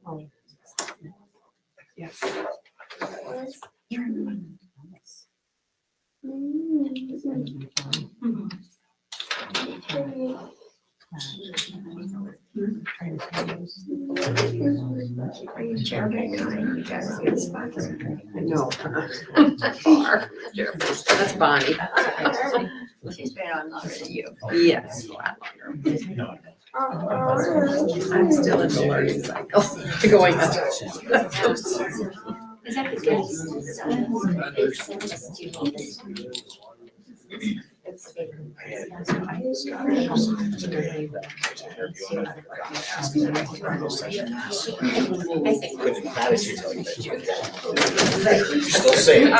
Oh. Yes. I know. Far. That's Bonnie. She's been on longer than you. Yes, a lot longer. I'm still in the learning cycle, going up. Is that Still saying.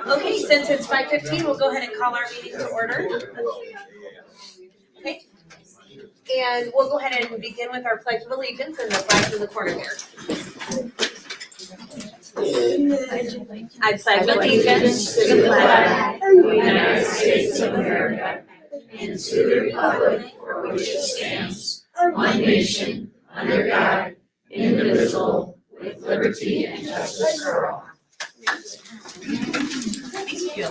Okay, since it's 5:15, we'll go ahead and call our meeting to order. Okay. And we'll go ahead and begin with our pledge of allegiance and the flags in the corner there. I pledge allegiance to the flag of the United States of America and to the republic for which it stands, one nation, under God, indivisible, with liberty and justice for all. Thank you.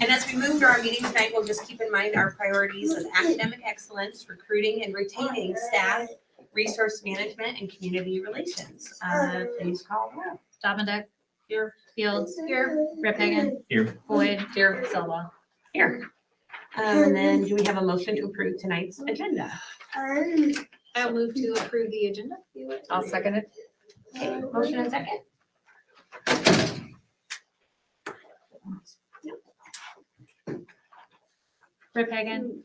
And as we move through our meeting tonight, we'll just keep in mind our priorities of academic excellence, recruiting and retaining staff, resource management, and community relations. Please call roll. Dominic. Here. Fields. Here. Riphagen. Here. Boyd. Here. Silva. Here. And then do we have a motion to approve tonight's agenda? I'll move to approve the agenda. I'll second it. Okay, motion and second. Riphagen.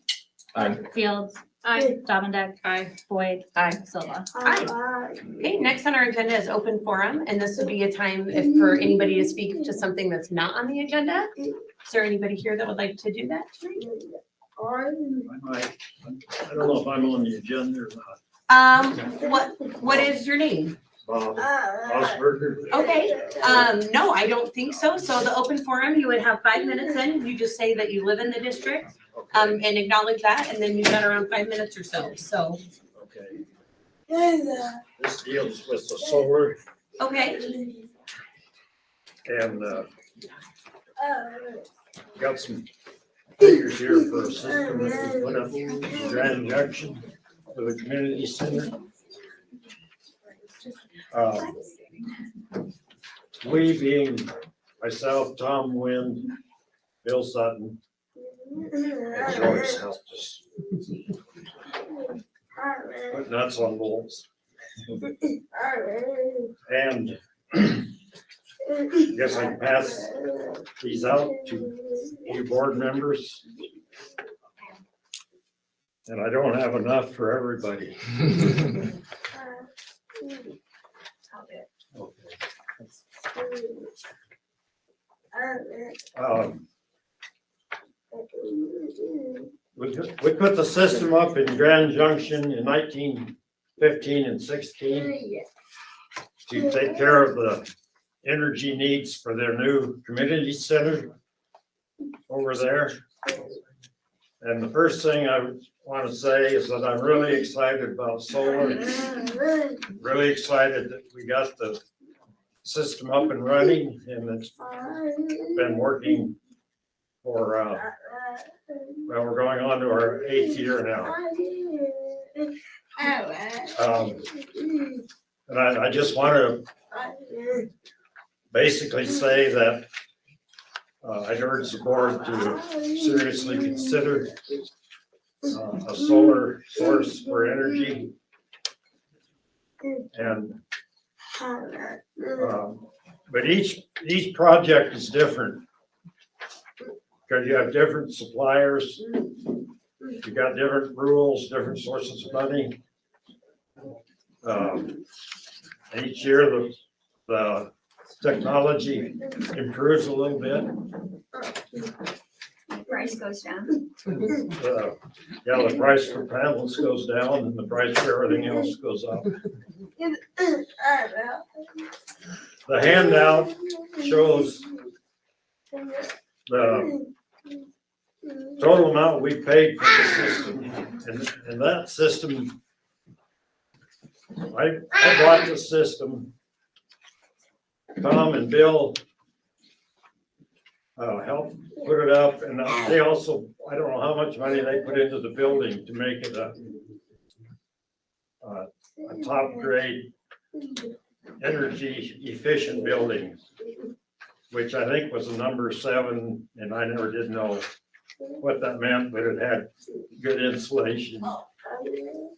Aye. Fields. Aye. Dominic. Aye. Boyd. Aye. Silva. Okay, next on our agenda is open forum, and this would be a time if for anybody to speak to something that's not on the agenda. Is there anybody here that would like to do that tonight? I don't know if I'm on the agenda or not. What is your name? Bob Osberger. Okay, no, I don't think so. So the open forum, you would have 5 minutes in. You just say that you live in the district, and acknowledge that, and then you've got around 5 minutes or so, so. Okay. This deals with the solar Okay, and, got some figures here for a system that we put up in Grand Junction for the community center. We being myself, Tom Wind, Bill Sutton, and Joyce helped us put nuts on bolts. And I guess I can pass these out to you board members. And I don't have enough for everybody. We put the system up in Grand Junction in 1915 and 16 to take care of the energy needs for their new community center over there. And the first thing I want to say is that I'm really excited about solar. Really excited that we got the system up and running, and it's been working for, well, we're going on to our 8th year now. And I just want to basically say that I'd urge the board to seriously consider a solar source for energy. And but each project is different because you have different suppliers, you got different rules, different sources of money. Each year the technology improves a little bit. Price goes down. Yeah, the price for panels goes down and the price for everything else goes up. The handout shows the total amount we paid for the system, and that system, I bought the system. Tom and Bill helped put it up, and they also, I don't know how much money they put into the building to make it a top grade energy efficient building, which I think was a number 7, and I never did know what that meant, but it had good insulation,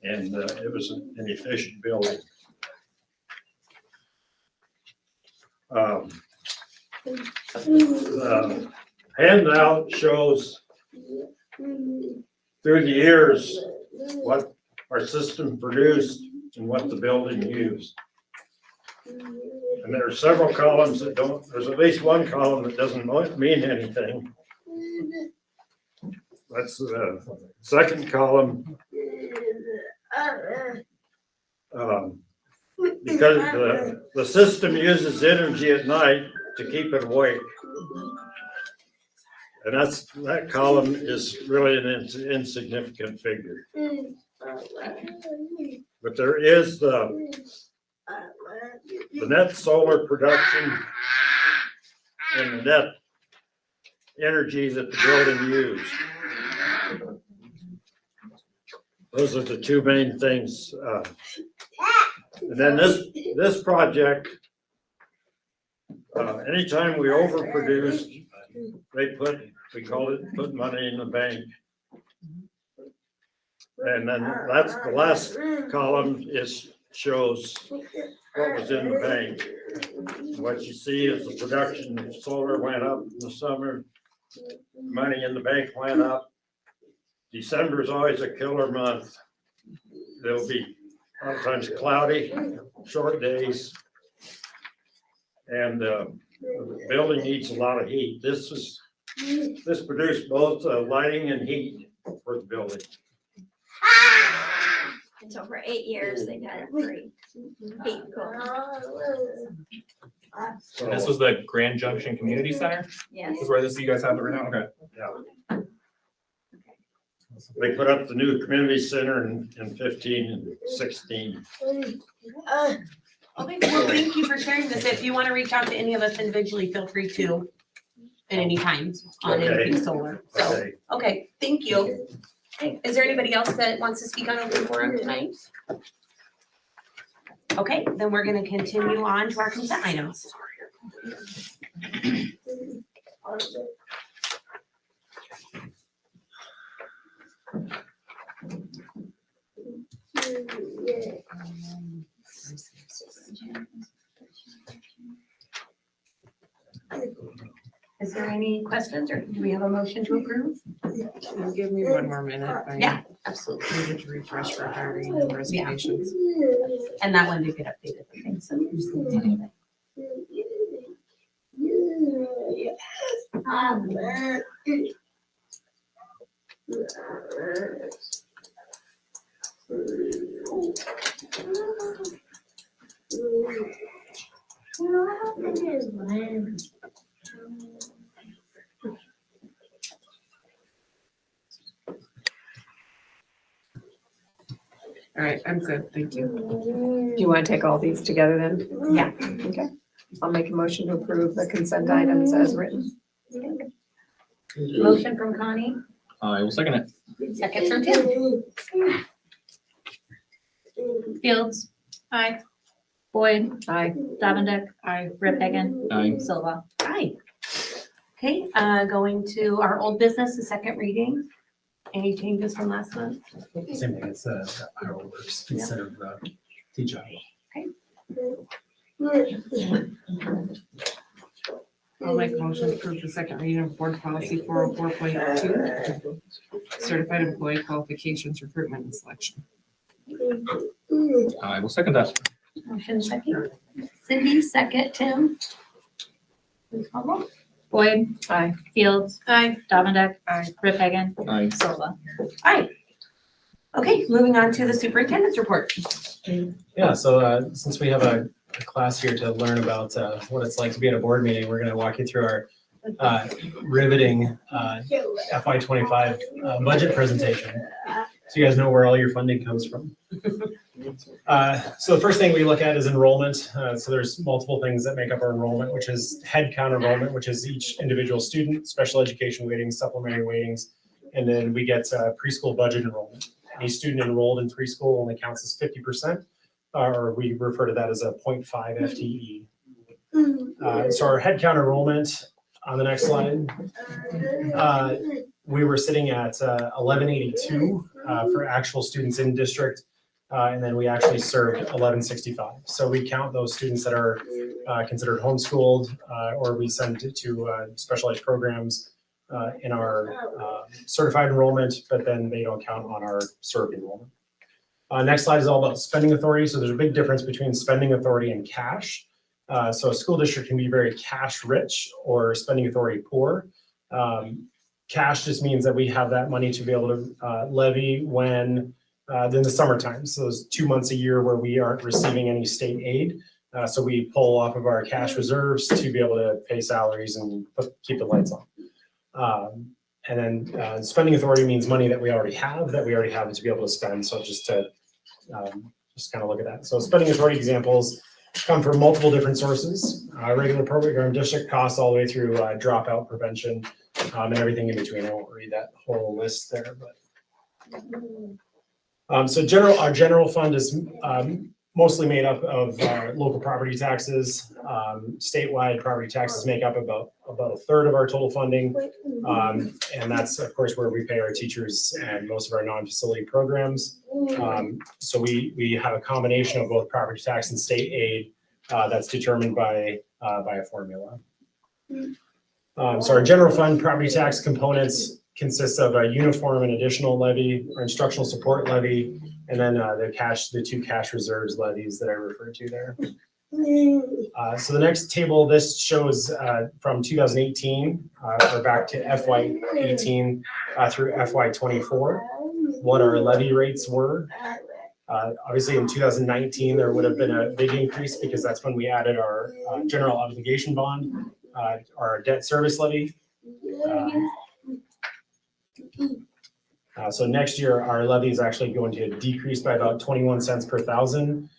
and it was an efficient building. The handout shows through the years what our system produced and what the building used. And there are several columns that don't, there's at least one column that doesn't mean anything. That's the second column. Because the system uses energy at night to keep it awake. And that column is really an insignificant figure. But there is the net solar production and the net energy that the building used. Those are the two main things. And then this project, anytime we overproduce, we call it put money in the bank. And then that's the last column shows what was in the bank. What you see is the production of solar went up in the summer, money in the bank went up. December is always a killer month. There'll be a lot of times cloudy, short days, and the building needs a lot of heat. This produced both lighting and heat for the building. And so for 8 years, they've had it free. Heat and cool. And this was the Grand Junction Community Center? Yes. This is where you guys have it right now? Okay. Yeah. They put up the new community center in 15 and 16. Okay, well, thank you for sharing this. If you want to reach out to any of us individually, feel free to at any time on Okay. anything solar. So, okay, thank you. Okay, is there anybody else that wants to speak on open forum tonight? Okay, then we're going to continue on to our consent items. Is there any questions, or do we have a motion to approve? Give me one more minute. Yeah, absolutely. I need to refresh for hiring and resignations. And that one did get updated, I think, so. All right, I'm good, thank you. Do you want to take all these together then? Yeah. Okay. I'll make a motion to approve the consent items as written. Motion from Connie, I will second it. second from Tim. Fields. Aye. Boyd. Aye. Davendick. Aye. Rip Hagan. Aye. Silva. Aye. Okay, going to our old business, the second reading. Any changes from last month? Same thing, it's our works instead of teacher. I'll make a motion to approve the second reading of board policy 404.2, certified employee qualifications, recruitment and selection. I will second that. Motion second. Cindy, second. Tim? Please call roll. Boyd. Aye. Fields. Aye. Davendick. Aye. Rip Hagan. Aye. Silva. Aye. Okay, moving on to the superintendent's report. Yeah, so since we have a class here to learn about what it's like to be at a board meeting, we're going to walk you through our riveting FY25 budget presentation. So you guys know where all your funding comes from. So the first thing we look at is enrollment. So there's multiple things that make up our enrollment, which is head count enrollment, which is each individual student, special education weightings, supplementary weightings, and then we get preschool budget enrollment. Any student enrolled in preschool only counts as 50%, or we refer to that as a 0.5 FTE. So our head count enrollment on the next slide, we were sitting at 1182 for actual students in district, and then we actually served 1165. So we count those students that are considered homeschooled, or we send to specialized programs in our certified enrollment, but then they don't count on our served enrollment. Next slide is all about spending authority. So there's a big difference between spending authority and cash. So a school district can be very cash rich or spending authority poor. Cash just means that we have that money to be able to levy when in the summertime. So those 2 months a year where we aren't receiving any state aid. So we pull off of our cash reserves to be able to pay salaries and keep the lights on. And then spending authority means money that we already have to be able to spend. So just to kind of look at that. So spending authority examples come from multiple different sources, regular program district costs all the way through dropout prevention and everything in between. I won't read that whole list there, but so our general fund is mostly made up of local property taxes. Statewide property taxes make up about a third of our total funding. And that's of course where we pay our teachers and most of our non-facility programs. So we have a combination of both property tax and state aid that's determined by a formula. So our general fund property tax components consists of a uniform and additional levy, or instructional support levy, and then the two cash reserves levies that I referred to there. So the next table, this shows from 2018 or back to FY18 through FY24 what our levy rates were. Obviously in 2019 there would have been a big increase because that's when we added our general obligation bond, our debt service levy. So next year our levy is actually going to decrease by about 21 cents per thousand.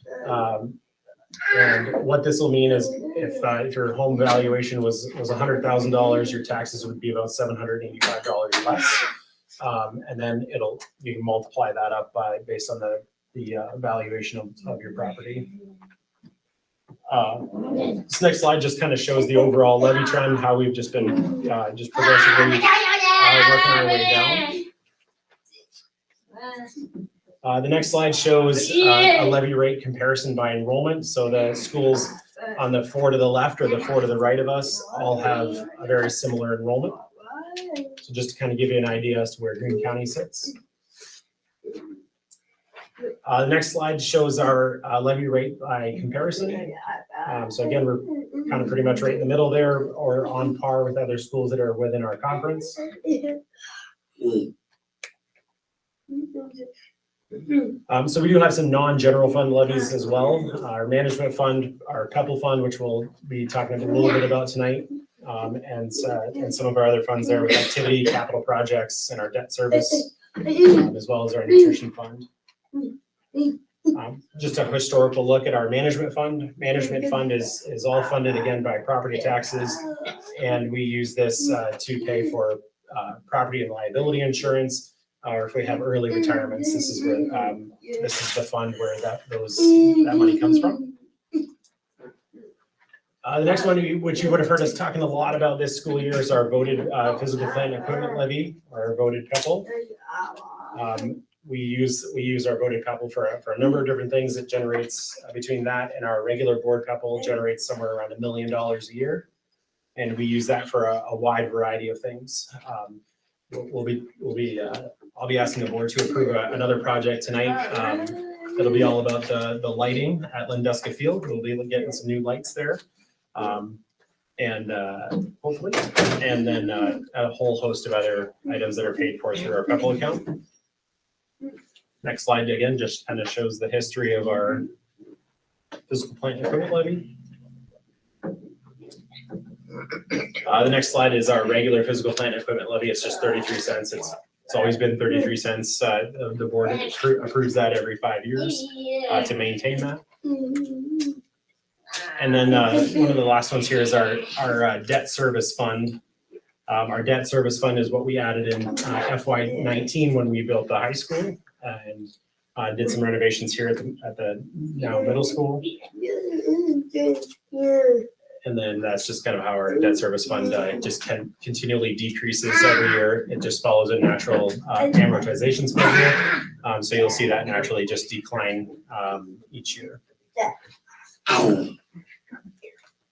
And what this will mean is if your home valuation was $100,000, your taxes would be about $785 less. And then you can multiply that up based on the valuation of your property. This next slide just kind of shows the overall levy trend, how we've just been just progressively working our way down. The next slide shows a levy rate comparison by enrollment. So the schools on the four to the left or the four to the right of us all have a very similar enrollment. So just to kind of give you an idea as to where Greene County sits. The next slide shows our levy rate by comparison. So again, we're kind of pretty much right in the middle there, or on par with other schools that are within our conference. So we do have some non-general fund levies as well. Our management fund, our PEPL fund, which we'll be talking a little bit about tonight, and some of our other funds there with activity, capital projects, and our debt service, as well as our nutrition fund. Just a historical look at our management fund. Management fund is all funded again by property taxes, and we use this to pay for property and liability insurance, or if we have early retirements, this is where this is the fund where that money comes from. The next one, which you would have heard us talking a lot about this school year, is our voted physical plant equipment levy, or our voted PEPL. We use our voted PEPL for a number of different things. It generates between that and our regular board PEPL generates somewhere around $1 million a year, and we use that for a wide variety of things. I'll be asking the board to approve another project tonight. It'll be all about the lighting at Linduska Field. We'll be getting some new lights there, and hopefully, and then a whole host of other items that are paid for through our PEPL account. Next slide again just kind of shows the history of our physical plant equipment levy. The next slide is our regular physical plant and equipment levy. It's just 33 cents. It's always been 33 cents. The board approves that every 5 years to maintain that. And then one of the last ones here is our debt service fund. Our debt service fund is what we added in FY19 when we built the high school and did some renovations here at the now middle school. And then that's just kind of how our debt service fund just continually decreases every year. It just follows a natural amortization schedule. So you'll see that naturally just decline each year. All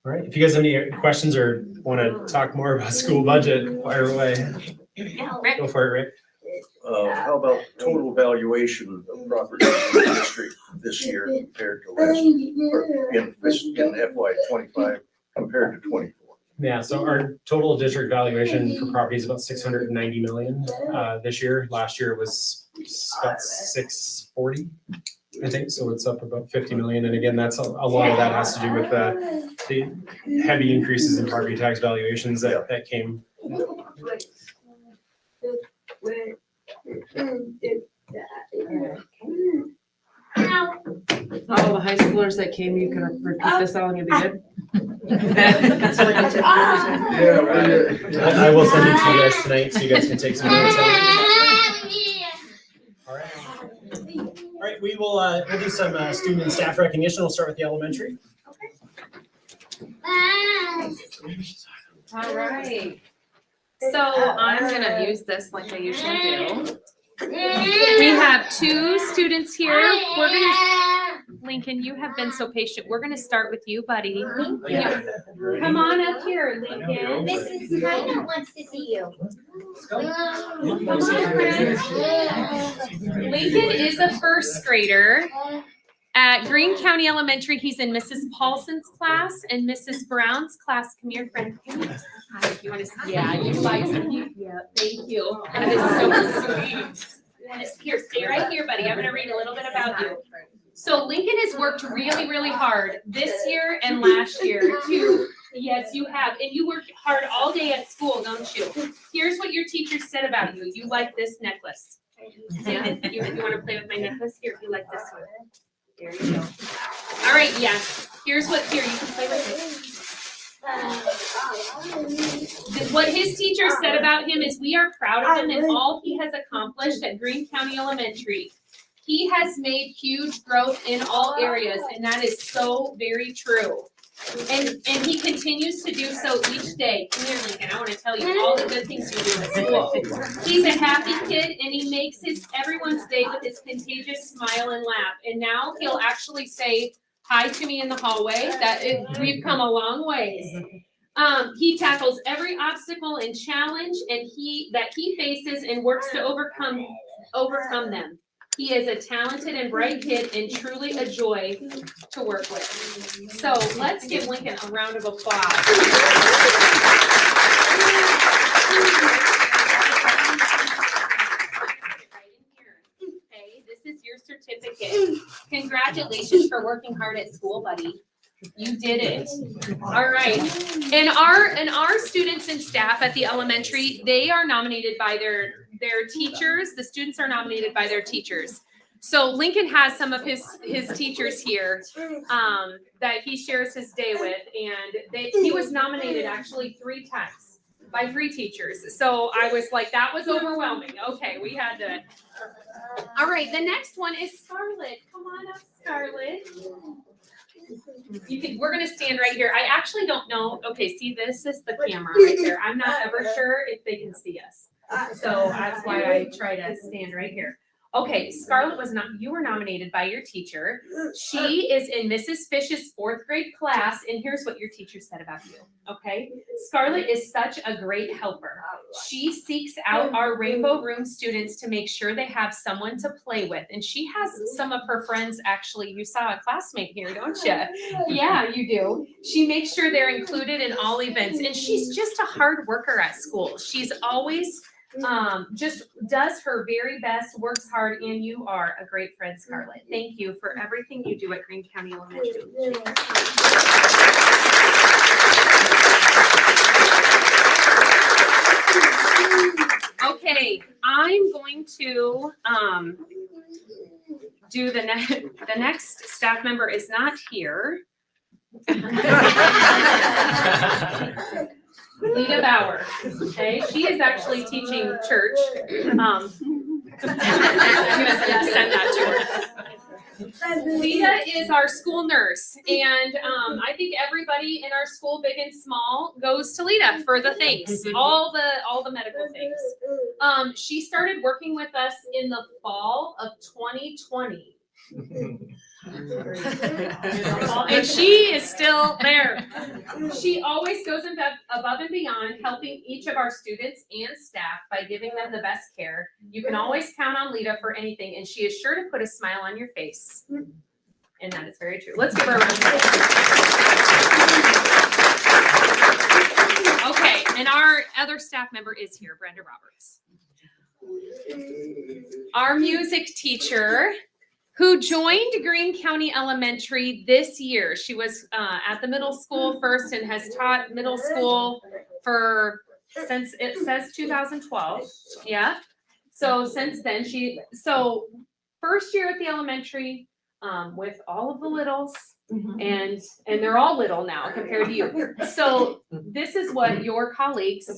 right, if you guys have any questions or want to talk more about school budget, fire away. Go for it, Rick. How about total valuation of property in the district this year compared to last, or in FY 25 compared to 24? Yeah, so our total district valuation for property is about 690 million this year. Last year it was about 640, I think. So it's up about 50 million. And again, that's a lot of that has to do with the heavy increases in property tax valuations that came. All the high schoolers that came, you can repeat this all and you'll be good. I will send it to you guys tonight so you guys can take some notes. All right. All right, we'll do some student and staff recognition. We'll start with the elementary. All right. So I'm gonna use this like I usually do. We have 2 students here. We're gonna, Lincoln, you have been so patient. We're gonna start with you, buddy. Come on up here, Lincoln. Mrs. China wants to see you. Lincoln is a first grader at Greene County Elementary. He's in Mrs. Paulson's class and Mrs. Brown's class. Come here, friend. Hi, if you want to see. Yeah, you like it. Yeah, thank you. That is so sweet. Here, stay right here, buddy. I'm going to read a little bit about you. So Lincoln has worked really, really hard this year and last year to, yes, you have. And you work hard all day at school, don't you? Here's what your teacher said about you. You like this necklace. Yeah. You want to play with my necklace? Here, you like this one. There you go. All right, yeah. Here, you can play with it. What his teacher said about him is we are proud of him and all he has accomplished at Greene County Elementary. He has made huge growth in all areas, and that is so very true. And he continues to do so each day. Come here, Lincoln. I want to tell you all the good things you do at school. He's a happy kid, and he makes everyone's day with his contagious smile and laugh. And now he'll actually say hi to me in the hallway. We've come a long ways. He tackles every obstacle and challenge that he faces and works to overcome them. He is a talented and bright kid and truly a joy to work with. So let's give Lincoln a round of applause. Okay, this is your certificate. Congratulations for working hard at school, buddy. You did it. All right. And our students and staff at the elementary, they are nominated by their teachers. The students are nominated by their teachers. So Lincoln has some of his teachers here that he shares his day with, and he was nominated actually 3 times by 3 teachers. So I was like, that was overwhelming. Okay, we had to. All right, the next one is Scarlett. Come on up, Scarlett. We're gonna stand right here. I actually don't know. Okay, see, this is the camera right there. I'm not ever sure if they can see us. So that's why I try to stand right here. Okay, Scarlett you were nominated by your teacher. She is in Mrs. Fish's 4th grade class, and here's what your teacher said about you, okay? Scarlett is such a great helper. She seeks out our Rainbow Room students to make sure they have someone to play with, and she has some of her friends, actually, you saw a classmate here, don't you? Yeah, you do. She makes sure they're included in all events, and she's just a hard worker at school. She's always just does her very best, works hard, and you are a great friend, Scarlett. Thank you for everything you do at Greene County Elementary. Okay, I'm going to do the next staff member is not here. Lita Bauer, okay, she is actually teaching church. I'm gonna send that to her. Lita is our school nurse, and I think everybody in our school, big and small, goes to Lita for the things, all the medical things. She started working with us in the fall of 2020. And she is still there. She always goes above and beyond, helping each of our students and staff by giving them the best care. You can always count on Lita for anything, and she is sure to put a smile on your face. And that is very true. Let's give her a round of applause. Okay, and our other staff member is here, Brenda Roberts. Our music teacher, who joined Greene County Elementary this year. She was at the middle school first and has taught middle school since it says 2012. Yeah. So since then, first year at the elementary with all of the littles, and they're all little now compared to you. So this is what your colleagues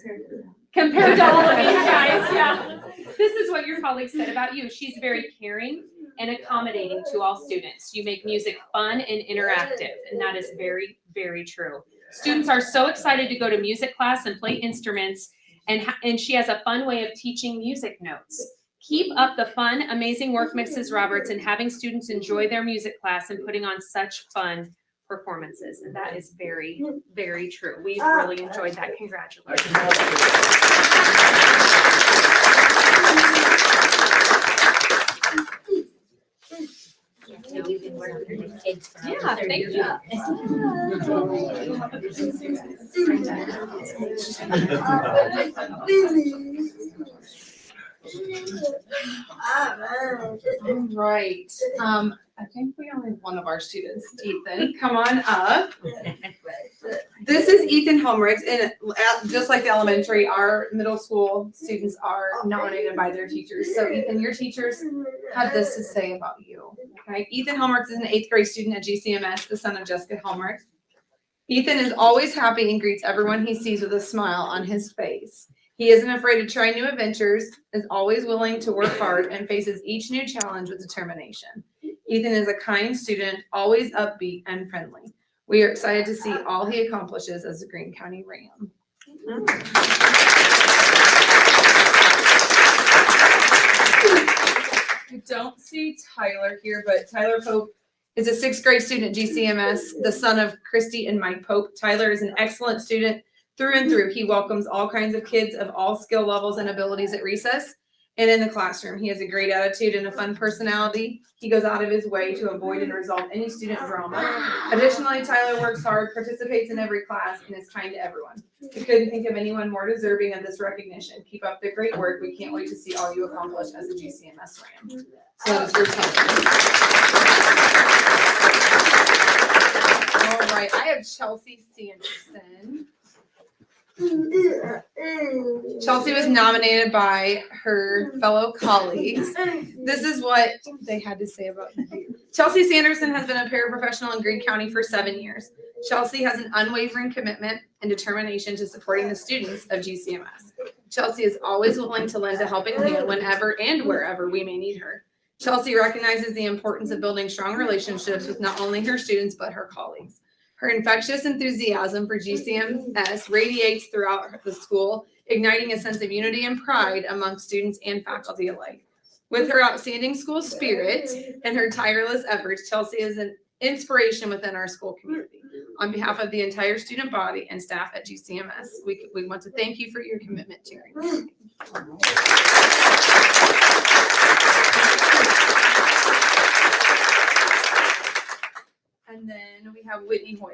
compared to all of these guys. Yeah. This is what your colleagues said about you. She's very caring and accommodating to all students. You make music fun and interactive, and that is very, very true. Students are so excited to go to music class and play instruments, and she has a fun way of teaching music notes. Keep up the fun, amazing work, Mrs. Roberts, and having students enjoy their music class and putting on such fun performances. And that is very, very true. We've really enjoyed that. Congratulations. Yeah, thank you. Right. I think we only have one of our students, Ethan. Come on up. This is Ethan Helmrich, and just like the elementary, our middle school students are nominated by their teachers. So Ethan, your teachers had this to say about you. Okay. Ethan Helmrich is an 8th grade student at GCMS, the son of Jessica Helmrich. Ethan is always happy and greets everyone he sees with a smile on his face. He isn't afraid to try new adventures, is always willing to work hard, and faces each new challenge with determination. Ethan is a kind student, always upbeat and friendly. We are excited to see all he accomplishes as a Greene County Ram. I don't see Tyler here, but Tyler Pope is a 6th grade student at GCMS, the son of Christy and Mike Pope. Tyler is an excellent student through and through. He welcomes all kinds of kids of all skill levels and abilities at recess and in the classroom. He has a great attitude and a fun personality. He goes out of his way to avoid and resolve any student drama. Additionally, Tyler works hard, participates in every class, and is kind to everyone. We couldn't think of anyone more deserving of this recognition. Keep up the great work. We can't wait to see all you accomplish as a GCMS Ram. So that is your time. All right, I have Chelsea Sanderson. Chelsea was nominated by her fellow colleagues. This is what they had to say about you. Chelsea Sanderson has been a paraprofessional in Greene County for 7 years. Chelsea has an unwavering commitment and determination to supporting the students of GCMS. Chelsea is always willing to lend a helping hand whenever and wherever we may need her. Chelsea recognizes the importance of building strong relationships with not only her students, but her colleagues. Her infectious enthusiasm for GCMS radiates throughout the school, igniting a sense of unity and pride among students and faculty alike. With her outstanding school spirit and her tireless efforts, Chelsea is an inspiration within our school community. On behalf of the entire student body and staff at GCMS, we want to thank you for your commitment to Greene. And then we have Whitney Hoyle.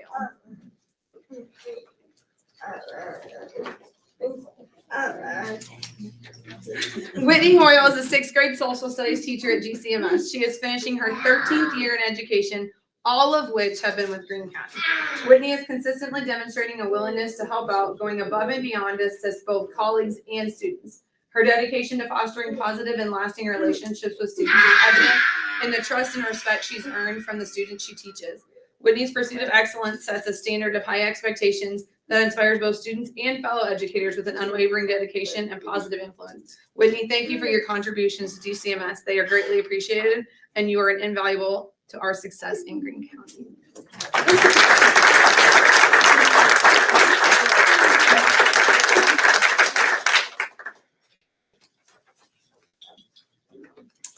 Whitney Hoyle is a 6th grade social studies teacher at GCMS. She is finishing her 13th year in education, all of which have been with Greene County. Whitney is consistently demonstrating a willingness to help out, going above and beyond to assist both colleagues and students. Her dedication to fostering positive and lasting relationships with students is evident in the trust and respect she's earned from the students she teaches. Whitney's pursuit of excellence sets a standard of high expectations that inspires both students and fellow educators with an unwavering dedication and positive influence. Whitney, thank you for your contributions to GCMS. They are greatly appreciated, and you are an invaluable to our success in Greene County.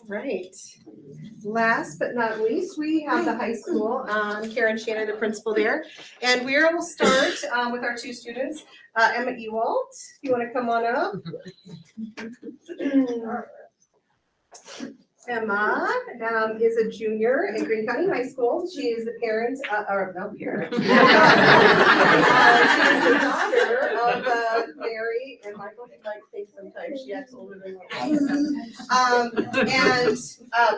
Right. Last but not least, we have the high school, Karen Shannon, the principal there. And we will start with our two students, Emma Ewald. You want to come on up? Emma is a junior in Greene County High School. She is the parent, or not parent. She is the daughter of Mary and Michael. He might think sometimes she acts older than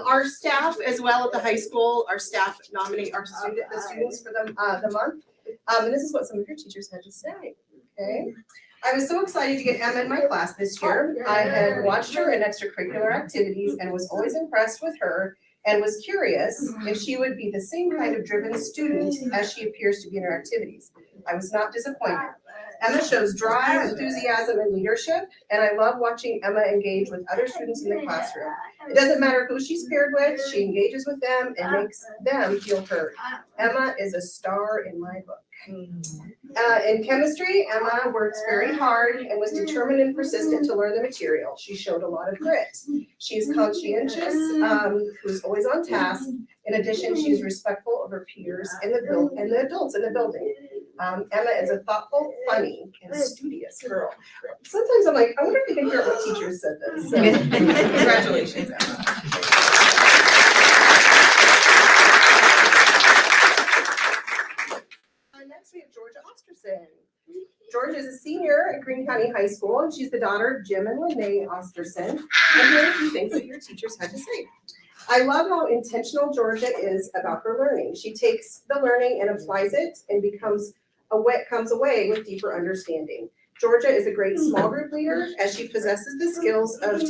our staff as well at the high school, our staff nominate the students for the month. And this is what some of your teachers had to say, okay? I was so excited to get Emma in my class this year. I had watched her in extracurricular activities and was always impressed with her and was curious if she would be the same kind of driven student as she appears to be in her activities. I was not disappointed. Emma shows drive, enthusiasm, and leadership, and I love watching Emma engage with other students in the classroom. It doesn't matter who she's paired with, she engages with them and makes them feel heard. Emma is a star in my book. In chemistry, Emma works very hard and was determined and persistent to learn the material. She showed a lot of grit. She is conscientious, who's always on task. In addition, she is respectful of her peers and the adults in the building. Emma is a thoughtful, funny, and studious girl. Sometimes I'm like, I wonder if you can hear what teachers said this. So, congratulations, Emma. Next, we have Georgia Osterson. Georgia is a senior at Greene County High School, and she's the daughter of Jim and Lene Osterson. And here are a few things that your teachers had to say. I love how intentional Georgia is about her learning. She takes the learning and applies it and comes away with deeper understanding. Georgia is a great small group leader as she possesses the skills of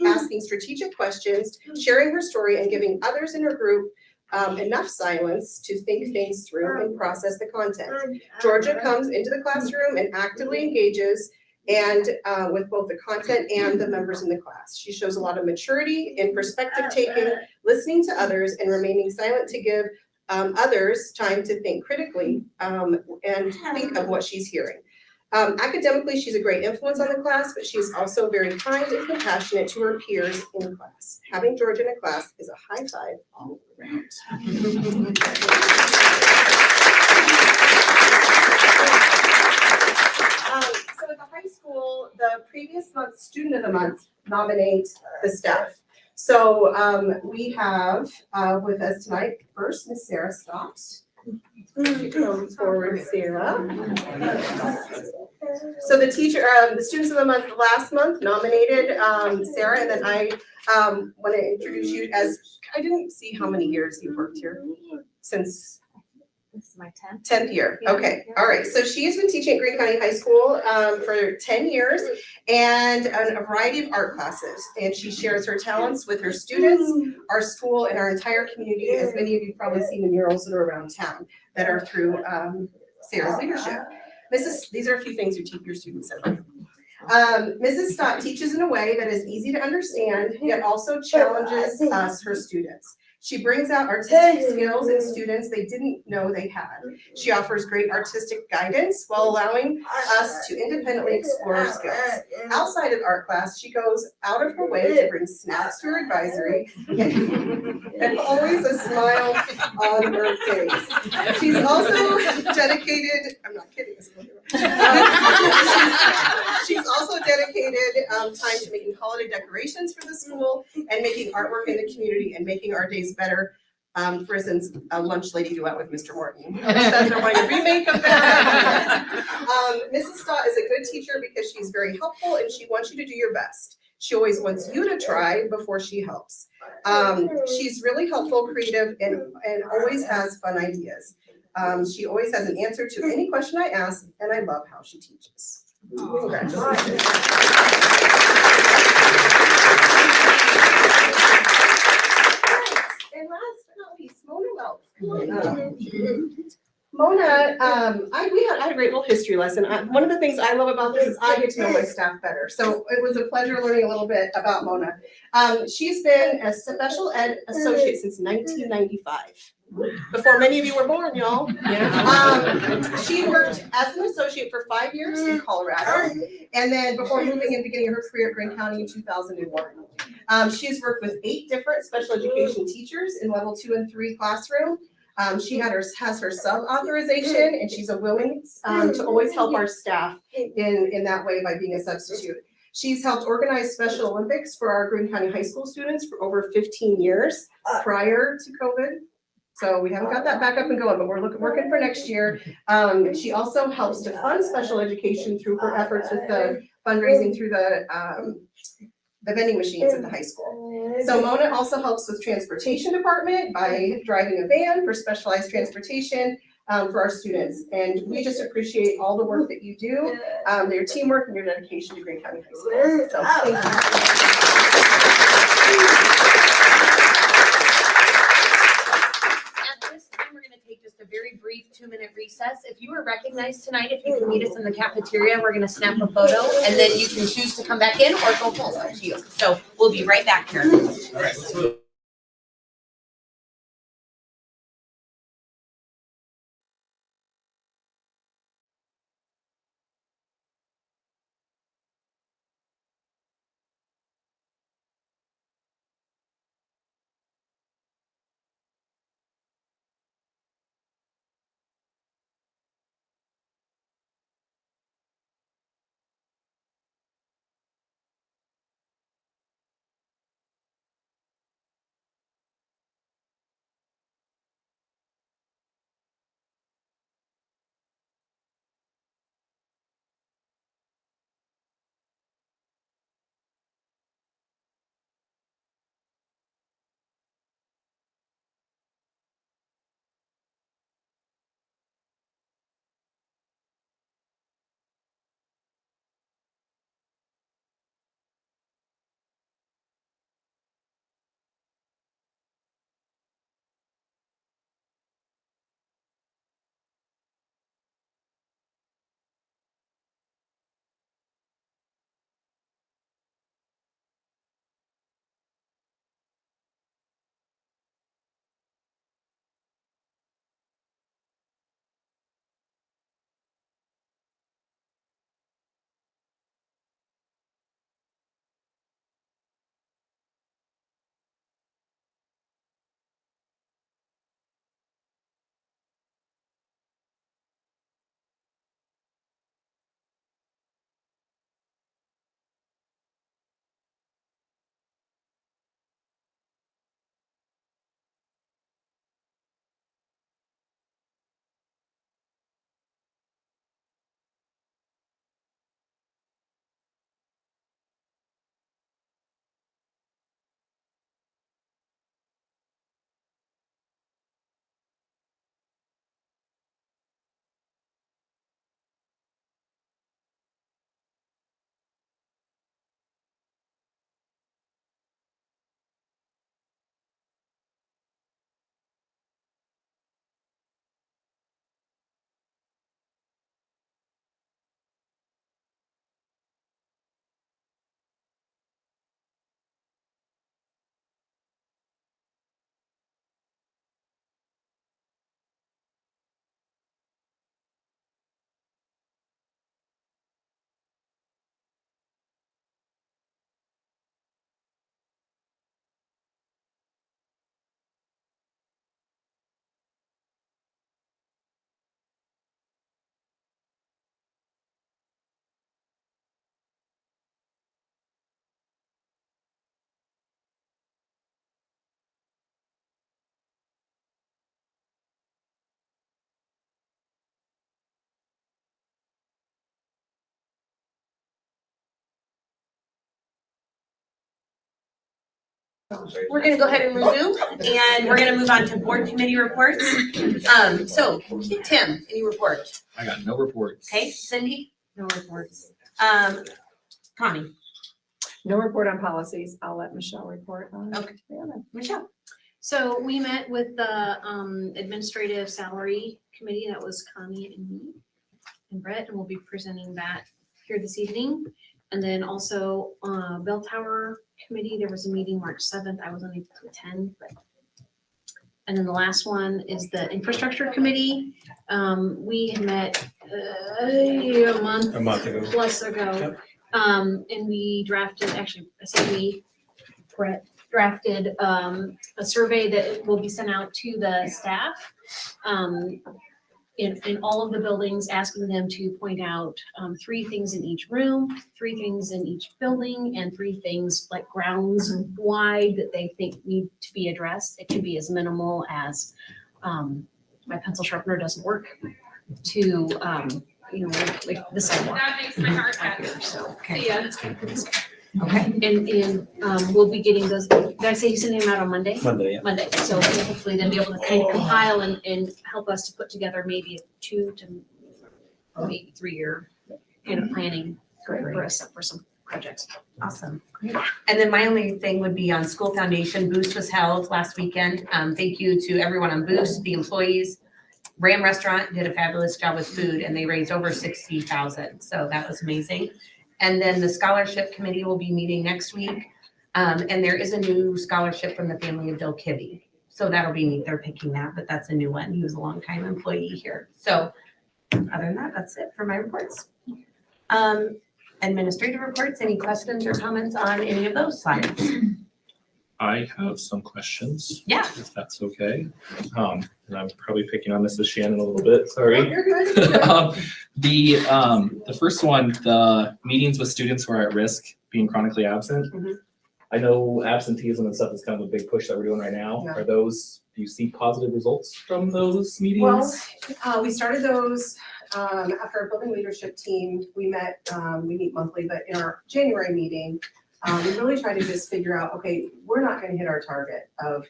asking strategic questions, sharing her story, and giving others in her group enough silence to think things through and process the content. Georgia comes into the classroom and actively engages with both the content and the members in the class. She shows a lot of maturity in perspective taking, listening to others, and remaining silent to give others time to think critically and think of what she's hearing. Academically, she's a great influence on the class, but she's also very kind and compassionate to her peers in class. Having Georgia in a class is a high five all around. So at the high school, the previous month Student of the Month nominate the staff. So we have with us tonight first Miss Sarah Stott. Come forward, Sarah. So the Students of the Month last month nominated Sarah, and then I want to introduce you as, I didn't see how many years you've worked here since. This is my 10th year. Okay. All right. So she has been teaching at Greene County High School for 10 years and a variety of art classes. And she shares her talents with her students, our school, and our entire community, as many of you have probably seen the murals that are around town that are through Sarah's leadership. These are a few things your students said. Mrs. Stott teaches in a way that is easy to understand, yet also challenges us, her students. She brings out artistic skills in students they didn't know they had. She offers great artistic guidance while allowing us to independently explore our skills. Outside of art class, she goes out of her way to bring snacks to her advisory and always a smile on her face. She's also dedicated, I'm not kidding, she's also dedicated time to making holiday decorations for the school and making artwork in the community and making our days better. For instance, a lunch lady duet with Mr. Morton. That's a remake of that. Mrs. Stott is a good teacher because she's very helpful and she wants you to do your best. She always wants you to try before she helps. She's really helpful, creative, and always has fun ideas. She always has an answer to any question I ask, and I love how she teaches. Congratulations. And last but not least, Mona Wells. Mona, I had a great little history lesson. One of the things I love about this is I get to know my staff better. So it was a pleasure learning a little bit about Mona. She's been a special ed associate since 1995. Before many of you were born, y'all. She worked as an associate for 5 years in Colorado, and then before moving and beginning her career at Greene County in 2001. She's worked with 8 different special education teachers in level 2 and 3 classroom. She has her sub authorization, and she's willing to always help our staff in that way by being a substitute. She's helped organize Special Olympics for our Greene County high school students for over 15 years prior to COVID. So we haven't got that back up and going, but we're working for next year. She also helps to fund special education through her efforts with the fundraising through the vending machines at the high school. So Mona also helps with transportation department by driving a van for specialized transportation for our students. And we just appreciate all the work that you do, your teamwork and your dedication to Greene County High School. So thank you. At this time, we're gonna take just a very brief 2-minute recess. If you were recognized tonight, if you can meet us in the cafeteria, we're gonna snap a photo, and then you can choose to come back in or go home, up to you. So we'll be right back here. All right. We're gonna go ahead and resume, and we're gonna move on to board committee reports. So Tim, any report? I got no reports. Okay, Cindy? No reports. Connie, No report on policies. I'll let Michelle report on. Okay. the other. Michelle. So we met with the administrative salary committee. That was Connie and me and Brett, and we'll be presenting that here this evening. And then also bell tower committee, there was a meeting March 7th. I was only able to attend, but. And then the last one is the infrastructure committee. We had met a month ago. plus ago. Yep. And we drafted, actually, I say we, Brett, drafted a survey that will be sent out to the staff in all of the buildings, asking them to point out 3 things in each room, 3 things in each building, and 3 things like grounds wide that they think need to be addressed. It can be as minimal as my pencil sharpener doesn't work to like the sidewalk That makes my heart out happy. here, so. See ya. Okay. And we'll be getting those, did I say you sent them out on Monday? Monday, yeah. Monday, so hopefully they'll be able to kind of compile and help us to put together maybe a 2 to maybe 3-year kind of planning for us, for some projects. Awesome. Great. And then my only thing would be on School Foundation. Boost was held last weekend. Thank you to everyone on Boost, the employees. Ram Restaurant did a fabulous job with food and they raised over 60,000. So that was amazing. And then the scholarship committee will be meeting next week. And there is a new scholarship from the family of Bill Kibbe. So that'll be neat. They're picking that, but that's a new one. He was a longtime employee here. So other than that, that's it for my reports. Administrative reports, any questions or comments on any of those slides? I have some questions. Yeah. If that's okay. And I'm probably picking on Mrs. Shannon a little bit, sorry. You're good. You're good. The first one, the meetings with students who are at risk being chronically absent. Mhm. I know absenteeism and stuff is kind of a big push that we're doing right now. Yeah. Are those, do you see positive results from those meetings? Well, we started those after our building leadership team. We met, we meet monthly, but in our January meeting, we really tried to just figure out, okay, we're not gonna hit our target of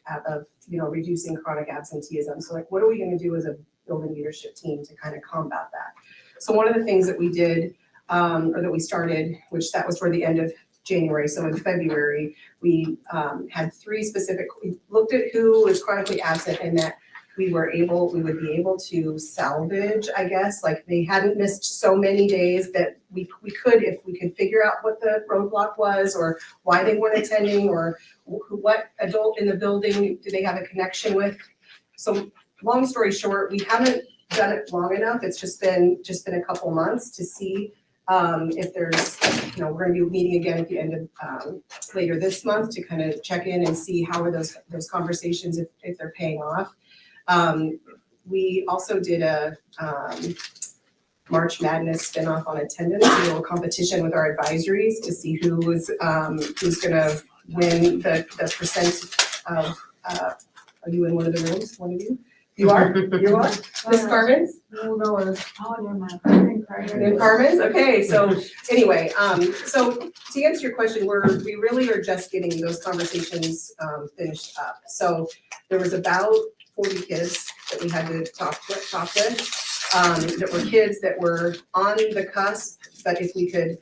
reducing chronic absenteeism. So like, what are we gonna do as a building leadership team to kind of combat that? So one of the things that we did, or that we started, which that was toward the end of January, so in February, we had 3 specific, we looked at who was chronically absent and that we would be able to salvage, I guess, like they hadn't missed so many days that we could, if we could figure out what the roadblock was or why they weren't attending or what adult in the building do they have a connection with. So long story short, we haven't done it long enough. It's just been a couple months to see if there's, we're gonna be meeting again at the end of later this month to kind of check in and see how are those conversations if they're paying off. We also did a March Madness spinoff on attendance, a little competition with our advisories to see who's gonna win the percent of, are you in one of the rooms, one of you? You are? You are? Ms. Carmen's? Oh, never mind. In Carmen's? Okay, so anyway, so to answer your question, we really are just getting those conversations finished up. So there was about 40 kids that we had to talk with, that were kids that were on the cusp, but if we could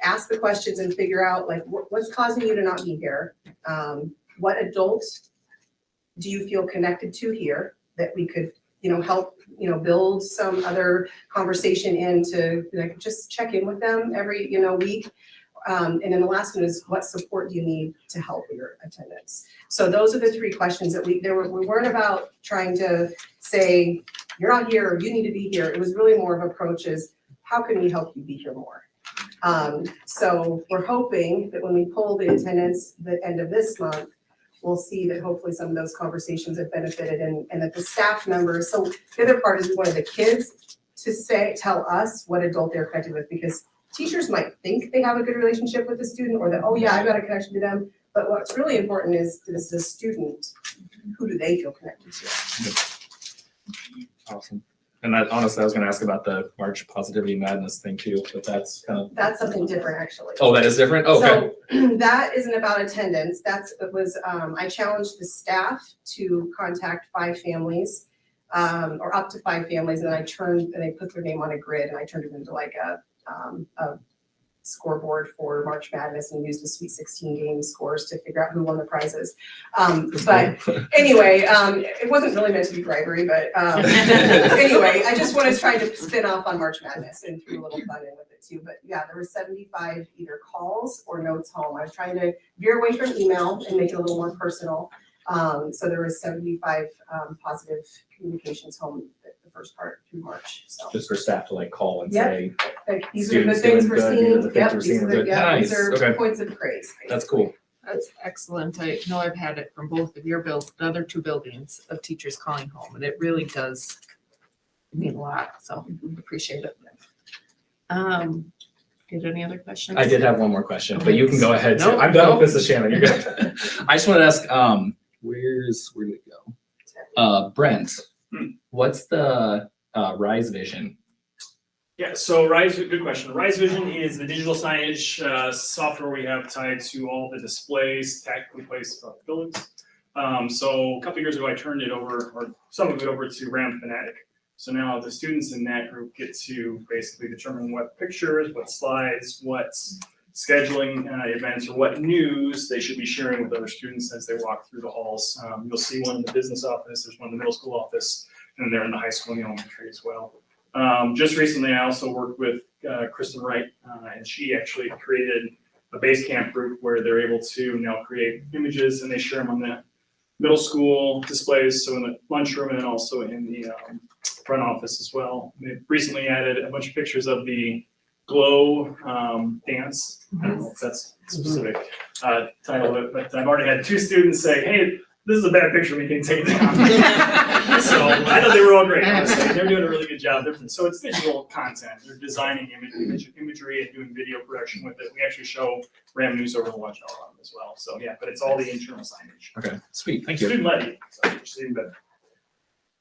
ask the questions and figure out like what's causing you to not be here? What adult do you feel connected to here that we could, help, build some other conversation in to like just check in with them every, week. And then the last one is what support do you need to help your attendance? So those are the 3 questions that we weren't about trying to say, you're not here or you need to be here. It was really more of approaches, how can we help you be here more? So we're hoping that when we pull the attendance the end of this month, we'll see that hopefully some of those conversations have benefited and that the staff members, so the other part is we wanted the kids to tell us what adult they're connected with, because teachers might think they have a good relationship with the student or that, oh yeah, I've got a connection to them. But what's really important is the student, who do they feel connected to? Awesome. And honestly, I was gonna ask about the March Positivity Madness thing too, but that's kind of. That's something different, actually. Oh, that is different? Okay. So that isn't about attendance. I challenged the staff to contact 5 families, or up to 5 families, and then they put their name on a grid and I turned it into like a scoreboard for March Madness and used the Sweet 16 game scores to figure out who won the prizes. But anyway, it wasn't really meant to be bribery, but anyway, I just wanted to try to spin off on March Madness and threw a little fun in with it too. But yeah, there were 75 either calls or notes home. I was trying to veer away from email and make it a little more personal. So there was 75 positive communications home the first part through March, so. Just for staff to like call and Yep. say, Like, these are the good Students things doing we're good, these are seeing, the things yep, we're these seeing are the, good. yeah, these Nice, are okay. points of praise. that's cool. That's excellent. I know I've had it from both of your the other two buildings of teachers calling home, and it really does mean a lot, so appreciate it. Did any other questions? I did have one more question, but you can go ahead too. No, I'm done no. with Mrs. Shannon, you're good. I just wanted to ask, where did it go? Brent, what's the Rise Vision? Yeah, so Rise, good question. Rise Vision is the digital signage software we have tied to all the displays tactically placed throughout the buildings. So a couple years ago, I turned it over, or some of it over to Ram Fanatic. So now the students in that group get to basically determine what pictures, what slides, what scheduling events, or what news they should be sharing with other students as they walk through the halls. You'll see one in the business office, there's one in the middle school office, and they're in the high school and the elementary as well. Just recently, I also worked with Kristen Wright, and she actually created a Basecamp group where they're able to now create images and they share them on the middle school displays, so in the lunchroom and then also in the front office as well. They recently added a bunch of pictures of the Glow dance. I don't know if that's a specific title of it, but I've already had 2 students say, hey, this is a bad picture, we can take it down. So I thought they were all great, honestly. They're doing a really good job. So it's digital content. They're designing imagery and doing video production with it. We actually show Ram News over the lunch hour on them as well. So yeah, but it's all the internal signage. Okay, sweet, thank you. Student led, so which is even better.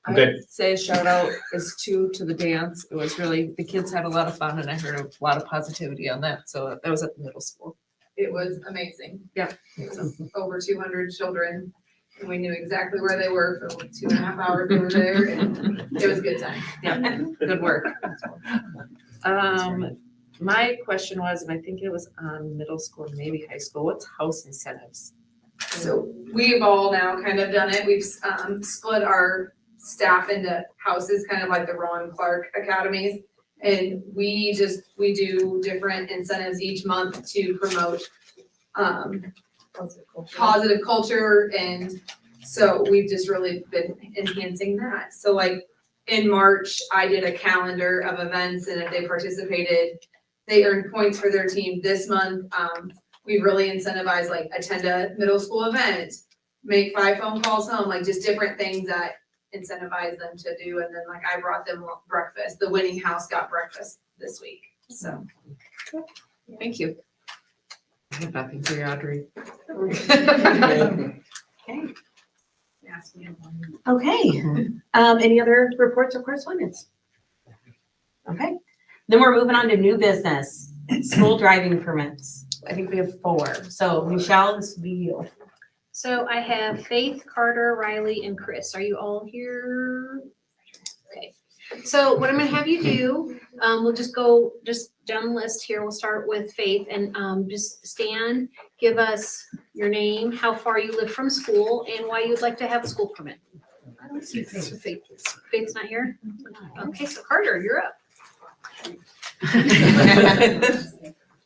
I'm good. I'd say a shout out is to the dance. It was really, the kids had a lot of fun and I heard a lot of positivity on that. So that was at the middle school. It was amazing. Yeah. It was over 200 children, and we knew exactly where they were for like 2.5 hours they were there, and it was a good time. Yeah, good work. My question was, and I think it was on middle school, maybe high school, what's house incentives? So we've all now kind of done it. We've split our staff into houses, kind of like the Ron Clark academies. And we do different incentives each month to promote positive culture. And so we've just really been enhancing that. So like in March, I did a calendar of events, and if they participated, they earned points for their team. This month, we really incentivized like attend a middle school event, make 5 phone calls home, like just different things that incentivize them to do. And then like I brought them breakfast. The winning house got breakfast this week. So Thank you. I have nothing for you, Audrey. Okay, any other reports or correspondence? Okay, then we're moving on to new business, school driving permits. I think we have 4. So Michelle, this will be you. So I have Faith, Carter, Riley, and Chris. Are you all here? Okay. So what I'm gonna have you do, we'll just go down the list here. We'll start with Faith, and just stand, give us your name, how far you live from school, and why you'd like to have a school permit. I don't see Faith. Faith's not here? Okay, so Carter, you're up.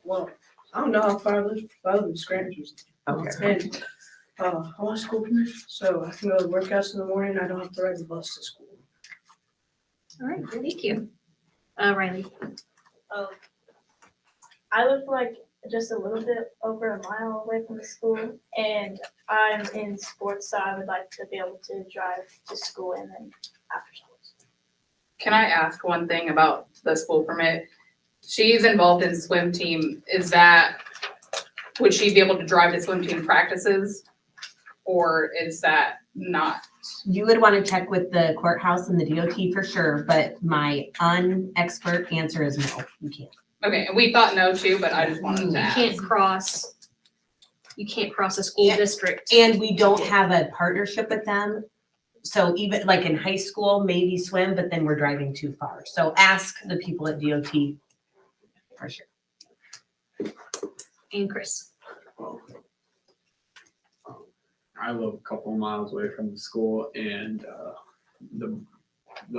Well, I don't know how far I live from Scranton. Okay. And I want school permit, so I can go to workouts in the morning. I don't have to ride the bus to school. All right, thank you. Riley. I live like just a little bit over a mile away from the school, and I'm in sports, so I would like to be able to drive to school and then after school. Can I ask one thing about the school permit? She's involved in swim team. Would she be able to drive to swim team practices? Or is that not? You would want to check with the courthouse and the DOT for sure, but my unexpert answer is no, you can't. Okay, and we thought no too, but I just wanted to You ask. You can't cross a school district. And we don't have a partnership with them. So even like in high school, maybe swim, but then we're driving too far. So ask the people at DOT For sure. And Chris. I live a couple miles away from the school and the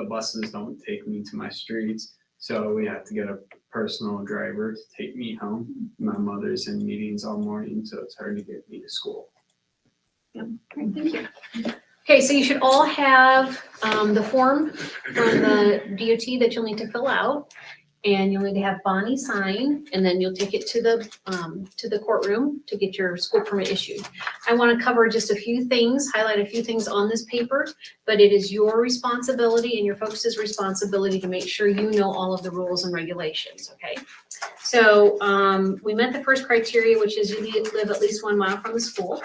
buses don't take me to my streets. So we have to get a personal driver to take me home. My mother's in meetings all morning, so it's hard to get me to school. Yep, great, thank you. Okay, so you should all have the form from the DOT that you'll need to fill out. And you'll need to have Bonnie sign, and then you'll take it to the courtroom to get your school permit issued. I want to cover just a few things, highlight a few things on this paper, but it is your responsibility and your folks' responsibility to make sure you know all of the rules and regulations, okay? So we met the first criteria, which is you need to live at least 1 mile from the school.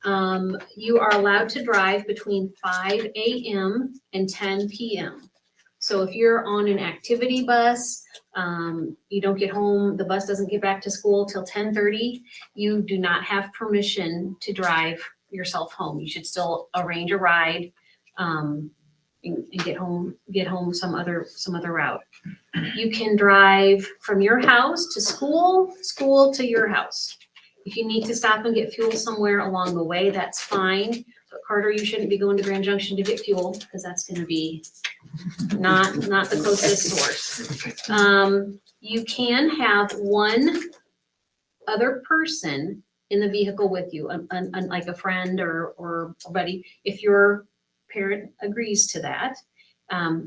You are allowed to drive between 5 a.m. and 10 p.m. So if you're on an activity bus, you don't get home, the bus doesn't get back to school till 10:30, you do not have permission to drive yourself home. You should still arrange a ride and get home some other route. You can drive from your house to school to your house. If you need to stop and get fuel somewhere along the way, that's fine. But Carter, you shouldn't be going to Grand Junction to get fuel because that's gonna be not the closest source. You can have one other person in the vehicle with you, like a friend or a buddy, if your parent agrees to that.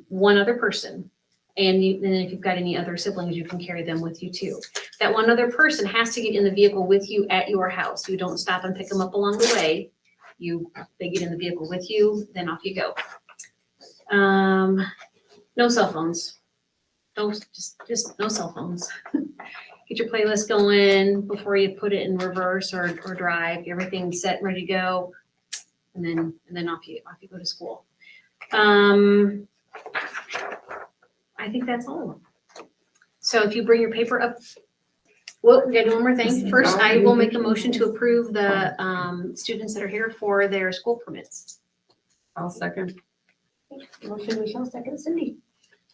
One other person. And then if you've got any other siblings, you can carry them with you too. That one other person has to get in the vehicle with you at your house. You don't stop and pick them up along the way. They get in the vehicle with you, then off you go. No cell phones. Just no cell phones. Get your playlist going before you put it in reverse or drive. Everything's set and ready to go, and then off you go to school. I think that's all. So if you bring your paper up, well, we gotta do one more thing. First, I will make a motion to approve the students that are here for their school permits. I'll second. Motion, Michelle, second, Cindy.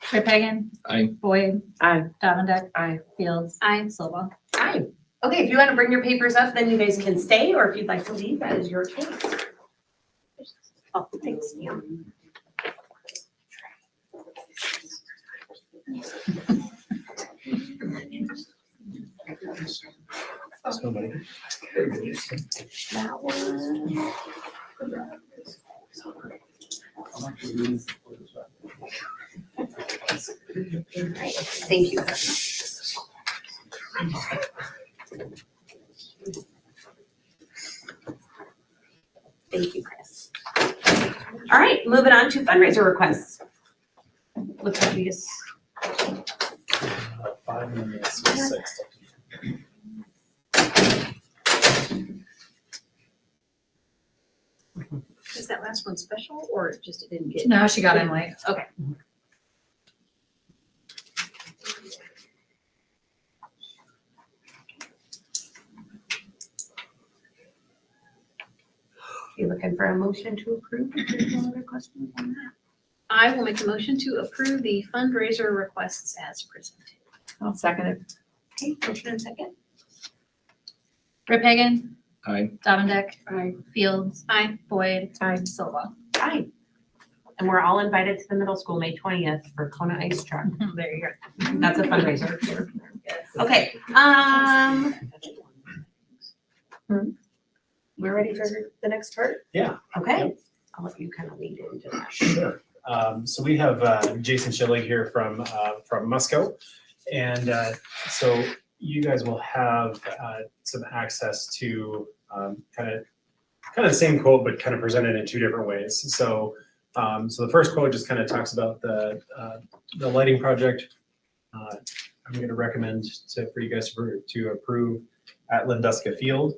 Pagan. Aye. Boyd. Aye. Davendek. Aye. Fields. Aye. Silva. Hi. Okay, if you want to bring your papers up, then you guys can stay, or if you'd like to leave, that is your choice. Oh, thanks, Neil. That one. Thank you. Thank you, Chris. All right, moving on to fundraiser requests. Looks like we just. 5 minutes, 6. Is that last one special or just it didn't get? No, she got in late. Okay. You looking for a motion to approve? There's no other questions on that. I will make a motion to approve the fundraiser requests as presented. I'll second it. Okay, motion and second. Pagan. Aye. Davendek. Aye. Fields. Aye. Boyd. Aye. Silva. Aye. And we're all invited to the middle school May 20th for Kona Ice Truck. There you go. That's a fundraiser. Okay, we're ready for the next part? Yeah. Okay, I'll let you kind of lead into that. Sure. So we have Jason Schilling here from Musco. And so you guys will have some access to kind of the same quote, but kind of presented in 2 different ways. So the first quote just kind of talks about the lighting project. I'm going to recommend for you guys to approve at Linduska Field.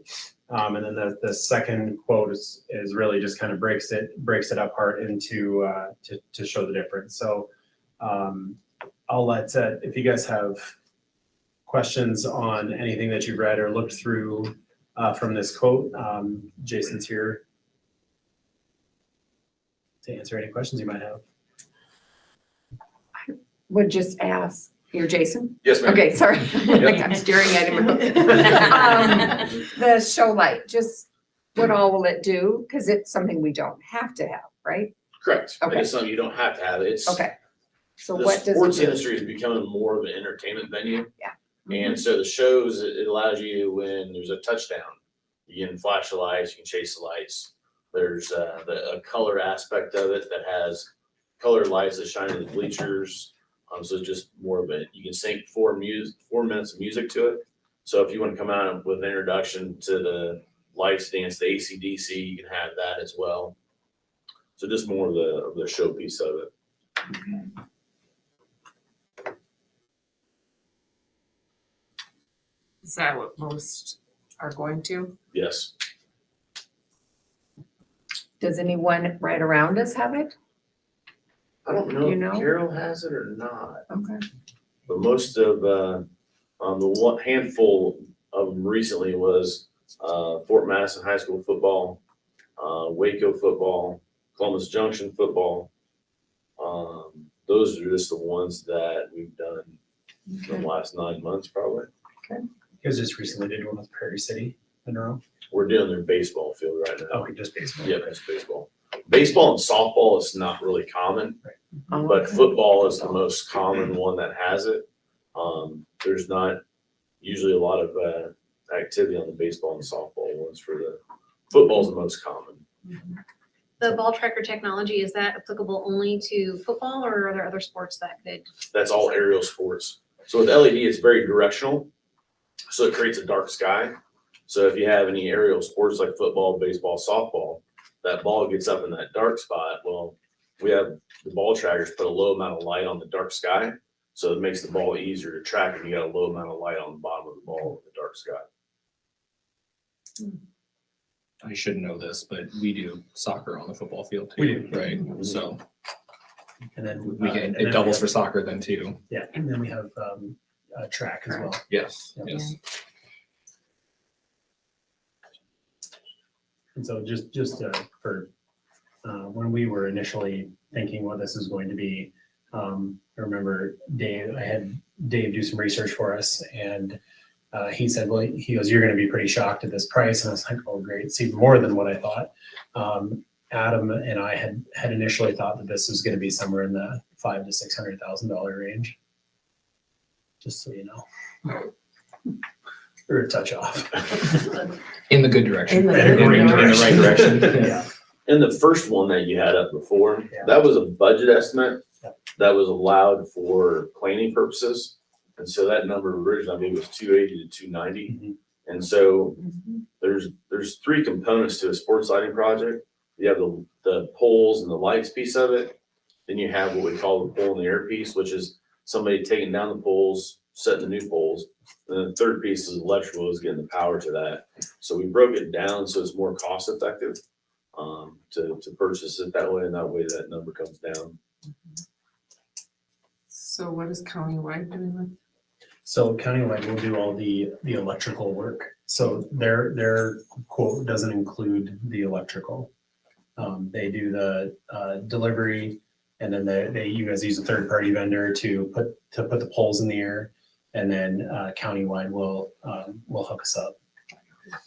And then the second quote is really just kind of breaks it apart into to show the difference. So I'll let if you guys have questions on anything that you've read or looked through from this quote, Jason's here to answer any questions you might have. Would just ask, You're Jason? Yes, ma'am. Okay, sorry. Yep. I'm staring at him. The show light, just what all will it do? Because it's something we don't have to have, right? Correct. Okay. It's something you don't have to have. It's. Okay. So The what does sports it do? industry is becoming more of an entertainment venue. Yeah. And so the shows, it allows you when there's a touchdown, you can flash the lights, you can chase the lights. There's a color aspect of it that has color lights that shine in the bleachers. So just more of it. You can sync 4 minutes of music to it. So if you want to come out with an introduction to the lights dance, the AC/DC, you can have that as well. So just more of the showpiece of it. Is that what most are going to? Yes. Does anyone right around us have it? I don't Do know you if know? Carol has it or not, Okay. but most of, the one handful of them recently was, Fort Madison High School football, Waco football, Columbus Junction football. Those are just the ones that we've done in the last 9 months, probably. You guys just recently did one with Prairie City in a row. We're doing their baseball field right now. Okay, just baseball. Yeah, that's baseball. Baseball and softball is not really common, but football is the most common one that has it. There's not usually a lot of activity on the baseball and softball ones. For the football's the most common. The ball tracker technology, is that applicable only to football or are there other sports that could? That's all aerial sports. So with LED, it's very directional. So it creates a dark sky. So if you have any aerial sports like football, baseball, softball, that ball gets up in that dark spot. Well, we have the ball trackers put a low amount of light on the dark sky. So it makes the ball easier to track if you got a low amount of light on the bottom of the ball with the dark sky. I should know this, but we do soccer on the football field too. We do. Right, so And then we can, and it then doubles we for have- soccer then too. Yeah, and then we have track as well. Yes, Yep. yes. And so just for when we were initially thinking what this is going to be, I remember I had Dave do some research for us, and he said, well, he goes, you're going to be pretty shocked at this price. And I was like, oh, great. It's even more than what I thought. Adam and I had initially thought that this was going to be somewhere in the $500,000 to $600,000 range. Just so you know. Or a touch off. In the good direction. In the In good the right direction. Yeah. And the first one that you had up before, Yeah. that was a budget estimate Yeah. that was allowed for planning purposes. And so that number originally, I think, was 280 to 290. Mhm. And so there's 3 components to a sports lighting project. You have the poles and the lights piece of it. Then you have what we call the pole and the air piece, which is somebody taking down the poles, setting the new poles. And then the third piece is electrical, is getting the power to that. So we broke it down so it's more cost effective to purchase it that way, and that way that number comes down. So what is countywide doing with? So countywide will do all the electrical work. So their quote doesn't include the electrical. They do the delivery, and then you guys use a third party vendor to put the poles in the air, and then countywide will hook us up.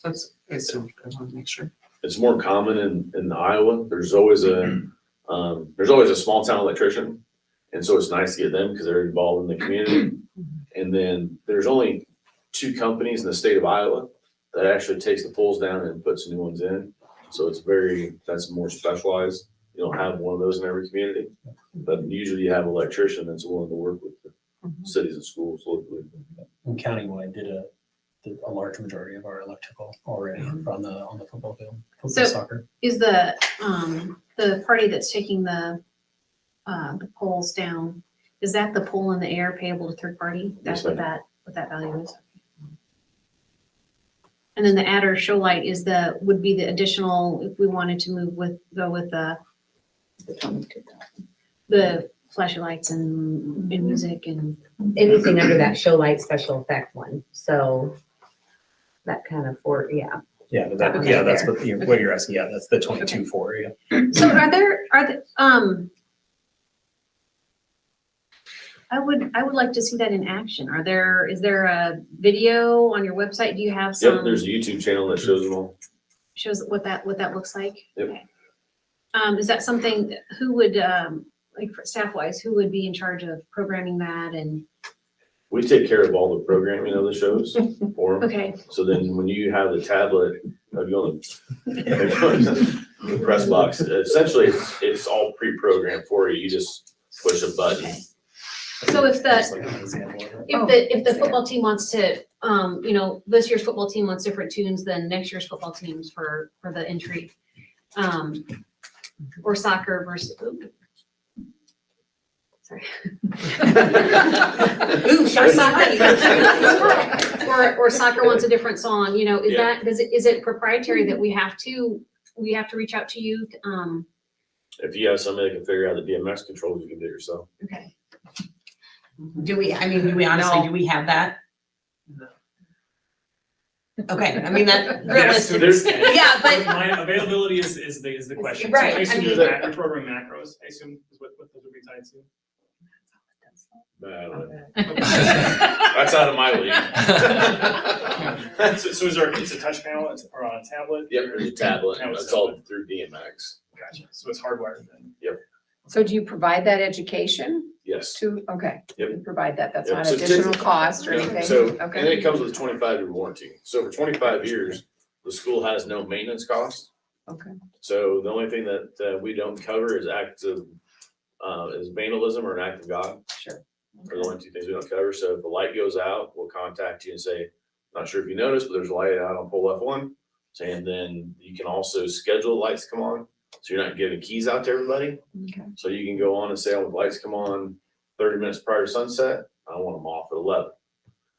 That's, I want to make sure. It's more common in Iowa. There's always a small town electrician. And so it's nice to get them because they're involved in the community. And then there's only 2 companies in the state of Iowa that actually takes the poles down and puts new ones in. So that's more specialized. You don't have one of those in every community, but usually you have an electrician that's willing to work with the cities and schools locally. And countywide did a large majority of our electrical already on the football field, So- soccer. Is the party that's taking the poles down, is that the pole in the air payable to third party? That's Yes, what that value is? And then the adder show light would be the additional, if we wanted to go with the flashing lights and music and. Anything under that show light special effect one, so that kind of yeah. Yeah, that's what you're asking. Yeah, that's the 22.4. Yeah. So are the I would like to see that in action. Is there a video on your website? Do you have some? Yep, there's a YouTube channel that shows them all. Shows what that looks like? Yep. Okay. Is that something, who would, like staff wise, who would be in charge of programming that and? We take care of all the programming of the shows for them. Okay, So then when you have the tablet, you on the press box, essentially it's all pre-programmed for you. You just push a button. okay. So if Just like an example of it. if the football team wants to, this year's football team wants different tunes than next year's football teams for the entry. Or soccer versus. Sorry. Ooh, shot somebody. Or soccer wants a different song, is Yeah. is it proprietary that we have to reach out to you? If you have somebody that can figure out the DMX controls, you can do it yourself. Okay. Do we have that? No. Okay, I mean, that Yes, realistic. there's- Yeah, but My availability is the question. Right, So I assume I mean- there's your program macros, I assume is what those would be tied to. That's out of my league. So is there, it's a touch panel or on a tablet? Yep, there's a tablet. Now it's That's all tablet. through DMX. Gotcha, so it's hardwired then. So do you provide that education Yes. to, okay, Yep. you provide that, that's Yep, not so additional typically- cost or Yep, anything? So, and Okay. it comes with a 25-year warranty. So for 25 years, the school has no maintenance cost. Okay. So the only thing that we don't cover is is vandalism or an act of God. Sure. Are the only two things we don't cover. So if the light goes out, we'll contact you and say, not sure if you noticed, but there's a light out on pole F1. And then you can also schedule the lights to come on. So you're not giving keys out to everybody. Okay. So you can go on and say, I want the lights to come on 30 minutes prior to sunset. I want them off at 11.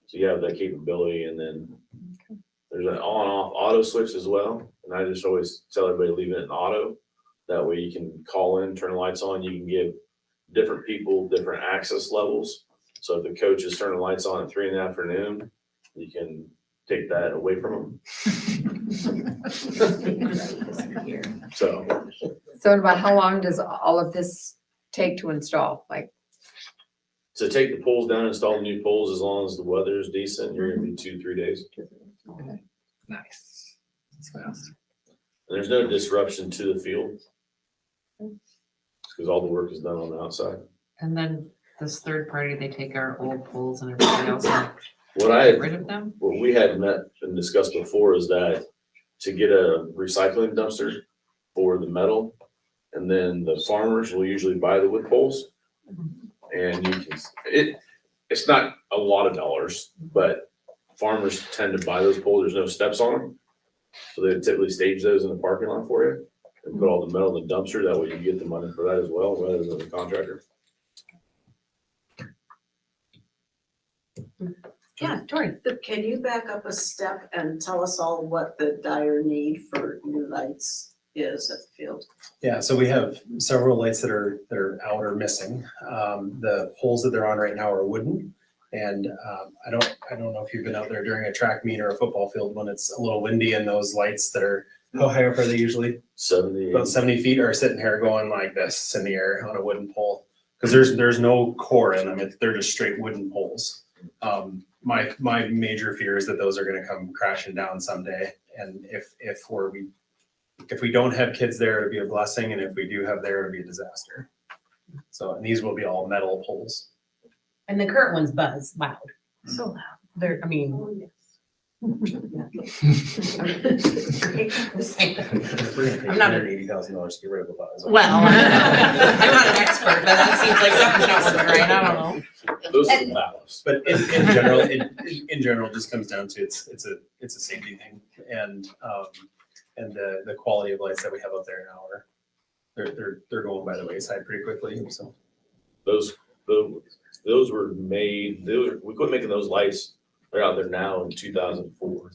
So you have that capability. And then there's an on and off auto switch as well. And I just always tell everybody leave it in auto. That way you can call in, turn the lights on. You can give different people different access levels. So if the coach is turning the lights on at 3 in the afternoon, you can take that away from them. So So about how long does all of this take to install? Like, to take the poles down, install the new poles, as long as the weather is decent, you're gonna be 2-3 days. okay. Nice. That's fast. And there's no disruption to the field. Because all the work is done on the outside. And then this third party, they take our old poles and everything else and What I, get rid of them? what we had met and discussed before is that to get a recycling dumpster for the metal, and then the farmers will usually buy the wood poles. And you can, it's not a lot of dollars, but farmers tend to buy those poles. There's no steps on them. So they typically stage those in the parking lot for you and put all the metal in the dumpster. That way you get the money for that as well, rather than the contractor. yeah, Tori. Can you back up a step and tell us all what the dire need for new lights is at the field? Yeah, so we have several lights that are out or missing. The poles that they're on right now are wooden. And I don't know if you've been out there during a track meet or a football field when it's a little windy and those lights that are, how high up are they usually? 70. About 70 feet are sitting here going like this in the air on a wooden pole. Because there's no core in them. They're just straight wooden poles. My major fear is that those are gonna come crashing down someday. And if we don't have kids there, it'd be a blessing. And if we do have there, it'd be a disaster. So, and these will be all metal poles. And the current ones buzz loud. So loud. They're, I mean. We're gonna pay $180,000 to get rid of the buzz. Well, I'm not an expert, but that seems like something's not working right, I don't know. Those are the ballast. But in general, it just comes down to it's a safety thing, and the quality of lights that we have out there now they're going by the wayside pretty quickly. So Those were made. We quit making those lights. They're out there now in 2004.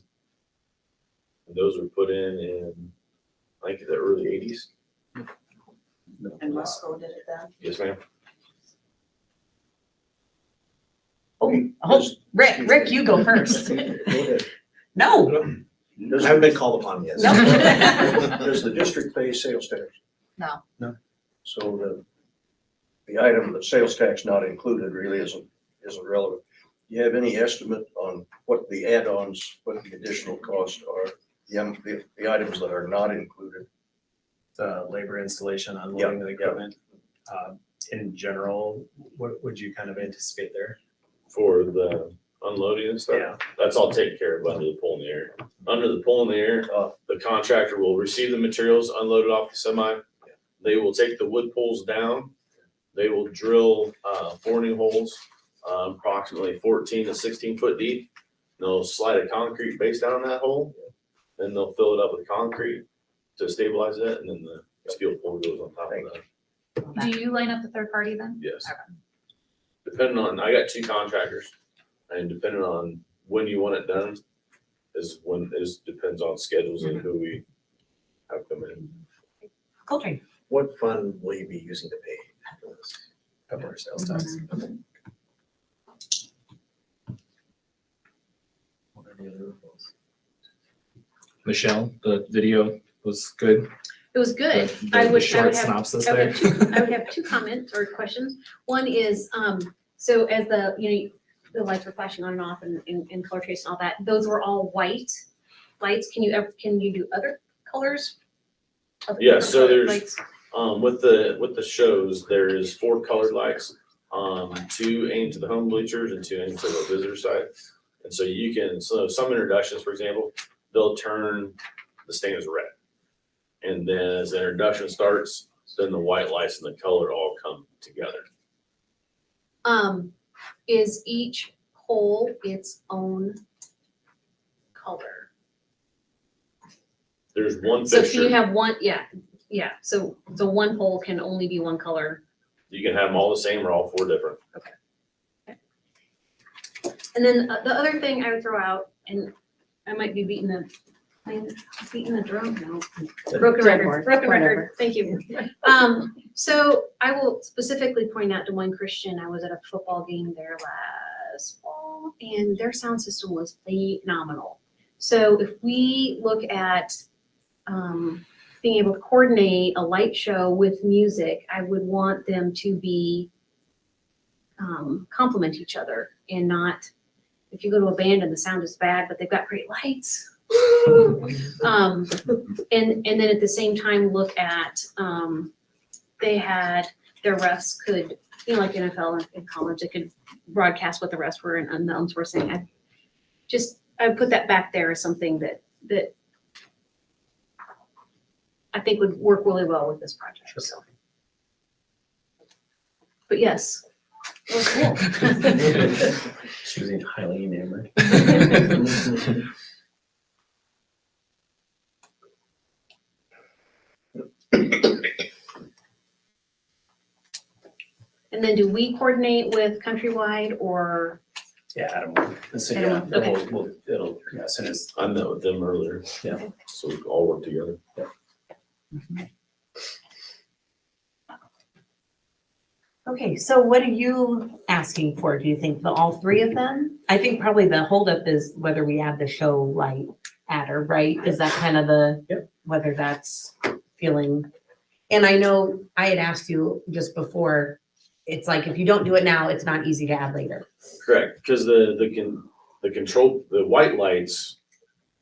And those were put in I think the early 80s. And Musco did it then? Yes, ma'am. Oh, Rick, you go first. Go ahead. No. I haven't been called upon yet. No. Does the district pay sales tax? No. No. So the item, the sales tax not included really isn't relevant. Do you have any estimate on what the add-ons, what the additional costs are, the items that are not included? The labor installation, unloading of the equipment. In general, what would you kind of anticipate there? For the unloading and stuff. Yeah. That's all taken care of under the pole in the air. Under the pole in the air, the contractor will receive the materials, unload it off the semi. They will take the wood poles down. They will drill 4 new holes, approximately 14 to 16 foot deep. They'll slide a concrete base down that hole. Then they'll fill it up with concrete to stabilize it, and then the steel pole goes on top of that. Do you line up the third party then? Yes. Depending on, I got 2 contractors, and depending on when you want it done depends on schedules and who we have come in. Coltrane. What fund will you be using to pay for this? Cover our sales tax. What are the other reports? Michelle, the video was good. It was good. The- I the would short have, synopsis I would there. I would have 2 comments or questions. One is, so as the lights were flashing on and off and color trace and all that, those were all white lights. Can you do other colors? Other Yeah, different so colored there's, lights? with the shows, there is 4 colored lights, 2 aimed to the home bleachers and 2 aimed to the visitor side. And so so some introductions, for example, they'll turn the stands red. And then as the introduction starts, then the white lights and the color all come together. Is each pole its own color? There's one So can you fixture, have one, yeah, so one pole can only be one color. you can have them all the same or all 4 different. And then the other thing I would throw out, and I might be beating the drum now. Broken record, thank you. So I will specifically point out to one Christian, I was at a football game there last fall, and their sound system was phenomenal. So if we look at being able to coordinate a light show with music, I would want them to be complement each other and not, if you go to a band and the sound is bad, but they've got great lights. And then at the same time, look at, they had, their refs could, like NFL and college, they could broadcast what the refs were and unknowns were saying. I put that back there as something that I think would work really well with this project, so. But yes, it was cool. She was highly enamored. And then do we coordinate with Countrywide or? Yeah, Adam. So yeah, Adam, okay. it'll, as soon as. I met with them earlier. Yeah. So we can all work together. Okay, so what are you asking for? Do you think for all 3 of them? I think probably the holdup is whether we add the show light adder, right? Is that kind of whether that's feeling? And I know I had asked you just before, it's like if you don't do it now, it's not easy to add later. Correct, because the white lights,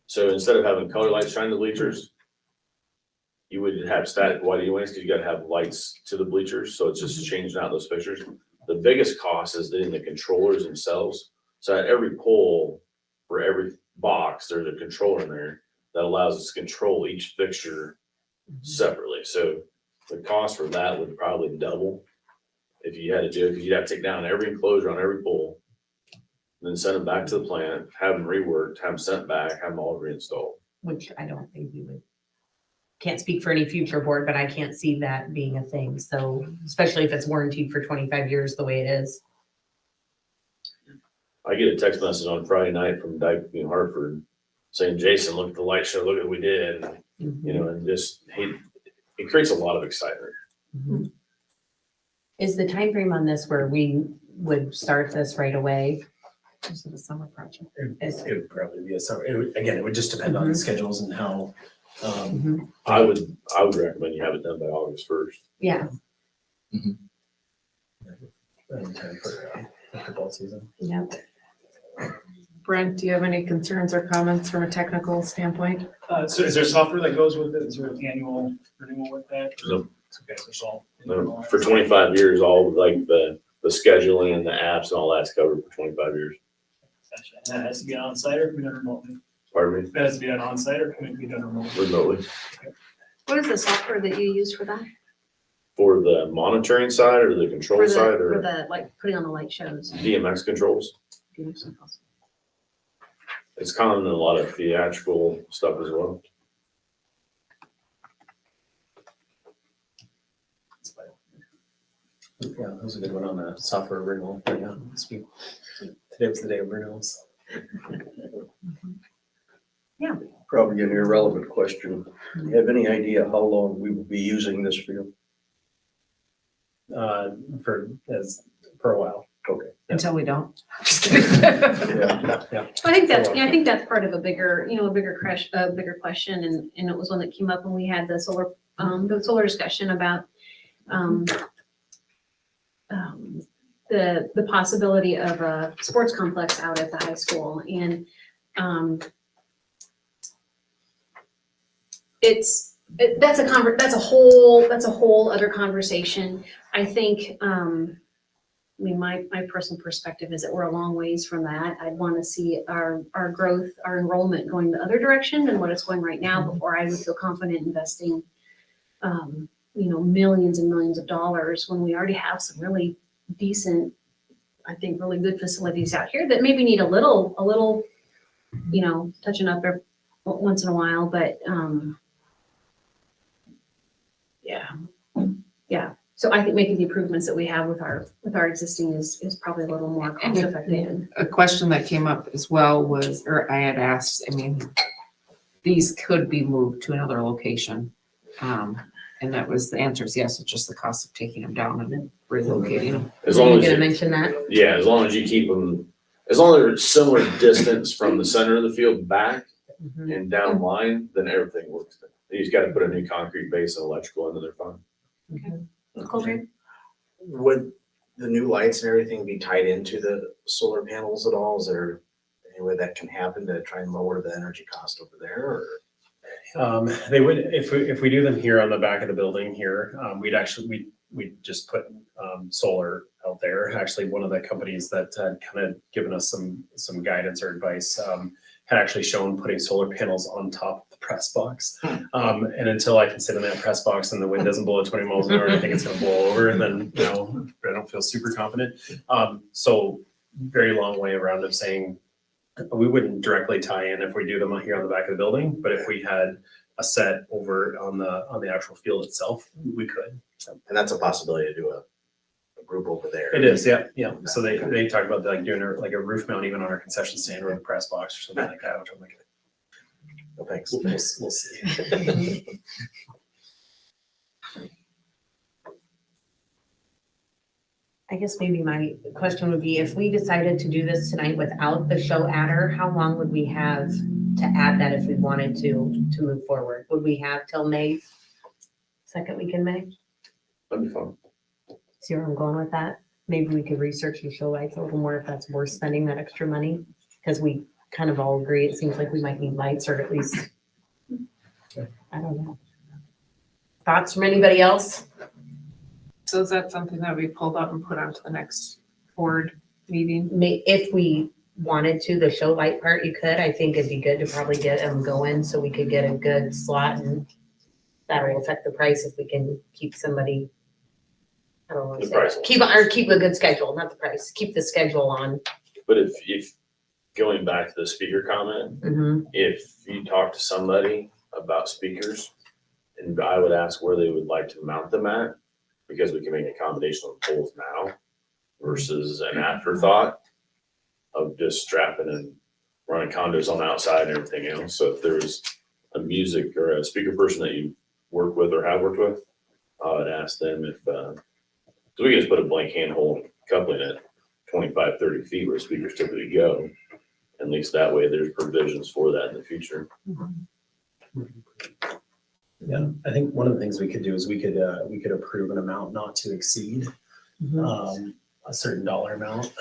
so instead of having color lights shine the bleachers, you would have static white anyways, because you gotta have lights to the bleachers, so it's just changing out those fixtures. The biggest cost is in the controllers themselves. So at every pole, for every box, there's a controller in there that allows us to control each fixture separately. So the cost for that would probably double if you had to do it, because you'd have to take down every enclosure on every pole, then send them back to the plant, have them reworked, have them sent back, have them all reinstalled. Which I don't think we would. Can't speak for any future board, but I can't see that being a thing. So especially if it's warranted for 25 years the way it is. I get a text message on Friday night from Dyke in Hartford saying, Jason, look at the light show, look at what we did. And just, it creates a lot of excitement. Is the time frame on this where we would start this right away? Is it a summer project? It would probably be a summer. It would just depend on the schedules and how. I would recommend you have it done by August 1st. Yeah. in time for the football season. Yeah. Brent, do you have any concerns or comments from a technical standpoint? So is there software that goes with it? Is there an annual renewal with that? No. Okay, so it's all. No, for 25 years, all like the scheduling and the apps and all that's covered for 25 years. Gotcha. And that has to be on site or can be done remotely? Pardon me? That has to be done on site or can it be done remotely? Remotely. What is the software that you use for that? For the monitoring side or the control For the, side for or the, like, putting on the light shows? DMX controls? It's common in a lot of theatrical stuff as well. Yeah, that was a good one on the software renewal. Yeah, today was the day of renewals. Probably an irrelevant question. Do you have any idea how long we will be using this field? For a while. Okay. Until we don't. Yeah. I think that's, I think that's part of a bigger, a bigger question, and it was one that came up when we had the solar discussion about, the possibility of a sports complex out at the high school, and, that's a whole other conversation. I think, my personal perspective is that we're a long ways from that. I'd want to see our growth, our enrollment going the other direction than what it's going right now before I would feel confident investing, millions and millions of dollars when we already have some really decent, I think, really good facilities out here that maybe need a little, touching up once in a while, but, yeah. So I think making the improvements that we have with our existing is probably a little more cost effective. A question that came up as well was, or I had asked, these could be moved to another location. And that was, the answer is yes, it's just the cost of taking them down and then relocating them. As long You're as gonna you, mention that? yeah, as long as you keep them, as long as they're similar distance from the center of the field back and down line, then everything works. You just got to put a new concrete base and electrical into their fund. Would the new lights and everything be tied into the solar panels at all? Is there any way that can happen to try and lower the energy cost over there, or? They would, if we do them here on the back of the building here, we'd just put solar out there. Actually, one of the companies that had kind of given us some guidance or advice had actually shown putting solar panels on top of the press box. And until I can sit in that press box and the wind doesn't blow at 20 miles an hour, I think it's gonna blow over, and then, I don't feel super confident. So very long way around of saying, we wouldn't directly tie in if we do them here on the back of the building, but if we had a set over on the actual field itself, we could. And that's a possibility to do a group over there. It is, yeah. So they talk about like doing a roof mount even on our concession stand or the press box or something like that, which I'm like, well, thanks. We'll see. I guess maybe my question would be, if we decided to do this tonight without the show adder, how long would we have to add that if we wanted to move forward? Would we have till May, second week in May? That'd be fun. See where I'm going with that? Maybe we could research the show lights a little more if that's worth spending that extra money, because we kind of all agree, it seems like we might need lights, or at least, I don't know. Thoughts from anybody else? So is that something that we pulled up and put onto the next board meeting? If we wanted to, the show light part, you could. I think it'd be good to probably get them going so we could get a good slot, and that'll affect the price if we can keep somebody. I don't want to say keep a good schedule, not the price. Keep the schedule on. But if going back to the speaker comment, if you talk to somebody about speakers, and I would ask where they would like to mount them at, because we can make a combination of poles now versus an afterthought of just strapping and running conduits on the outside and everything else. So if there's a music or a speaker person that you work with or have worked with, I would ask them if, so we can just put a blank handhold coupling at 25, 30 feet where speakers typically go. At least that way there's provisions for that in the future. Yeah, I think one of the things we could do is we could approve an amount not to exceed a certain dollar amount.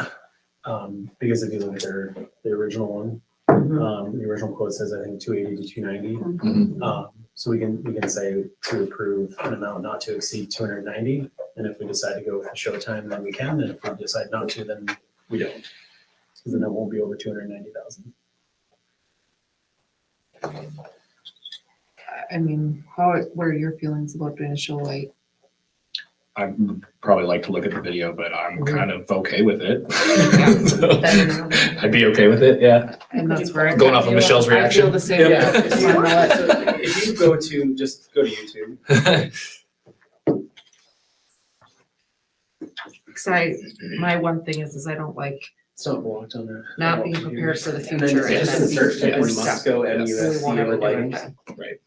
Because if you look at the original one, the original quote says, I think, 280 to 290. So we can say to approve an amount not to exceed 290. And if we decide to go with the show time, then we can. And if we decide not to, then we don't. Because then it won't be over 290,000. I mean, what are your feelings about doing a show light? I'd probably like to look at the video, but I'm kind of okay with it. I'd be okay with it, yeah. And that's where Going off of Michelle's I reaction. feel the same. Yeah. If you go to, just go to YouTube. Because my one thing is I don't like It's not blocked on there. not being prepared for the And then future. just and then insert being in stuck. Musco and We won't USC ever or do lighting. anything. Right.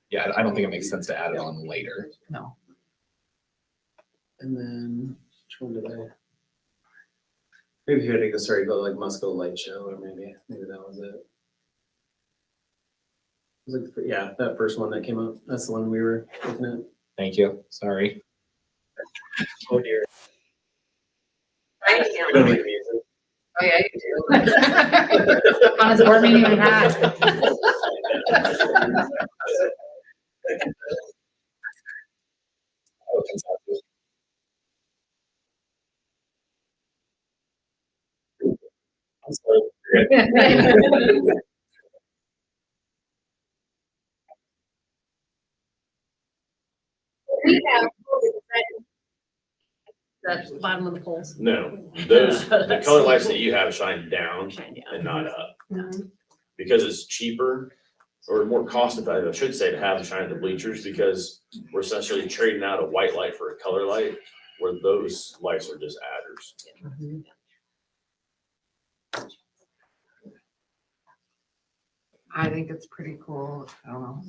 Yeah, I don't think it makes sense to add it on later. No. And then, which one did I? Maybe you had to go, sorry, go like Musco Light Show, or maybe that was it. It was like, yeah, that first one that came up, that's the one we were looking at. Thank you, sorry. Oh dear. I We don't need music. Oh, yeah, you do. On his board meeting we had. I'm sorry. We have the bottom of the poles. No, those, the color lights that you have shine down and not up. Because it's cheaper or more cost effective, I should say, to have them shine at the bleachers because we're essentially trading out a white light for a color light where those lights are just adders. I think it's pretty cool. I don't know.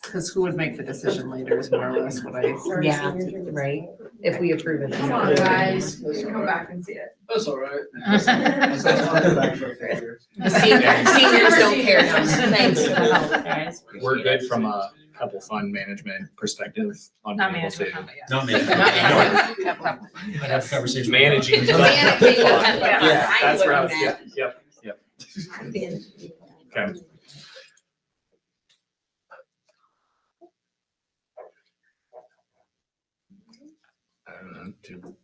Because who would make the decision later is more or less what I. Yeah, right, if we approve it. Come on, guys, we should come back and see it. That's all right. The seniors don't care now. Thanks for the help, guys. We're good from a couple fund management perspective on Not being able to. management, yeah. Not me. I'd have a conversation. Managing. Managing. Yeah, that's where I was, yep. Okay.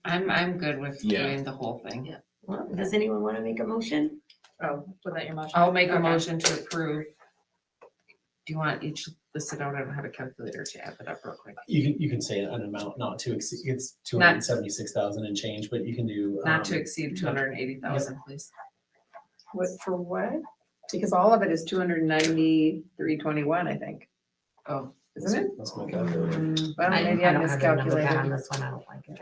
I'm good with Yeah. doing the whole thing. Well, does anyone want to make a motion? Oh, was that your motion? I'll make a Okay. motion to approve. Do you want each to sit down and have a calculator to add that up real quick? You can say an amount not to exceed, it's 276,000 and change, but you can do. Not to exceed 280,000, please. What, for what? Because all of it is 293.21, I think. Oh. Isn't it? That's my calculator. Well, maybe I miscalculated. On this one, I don't like it.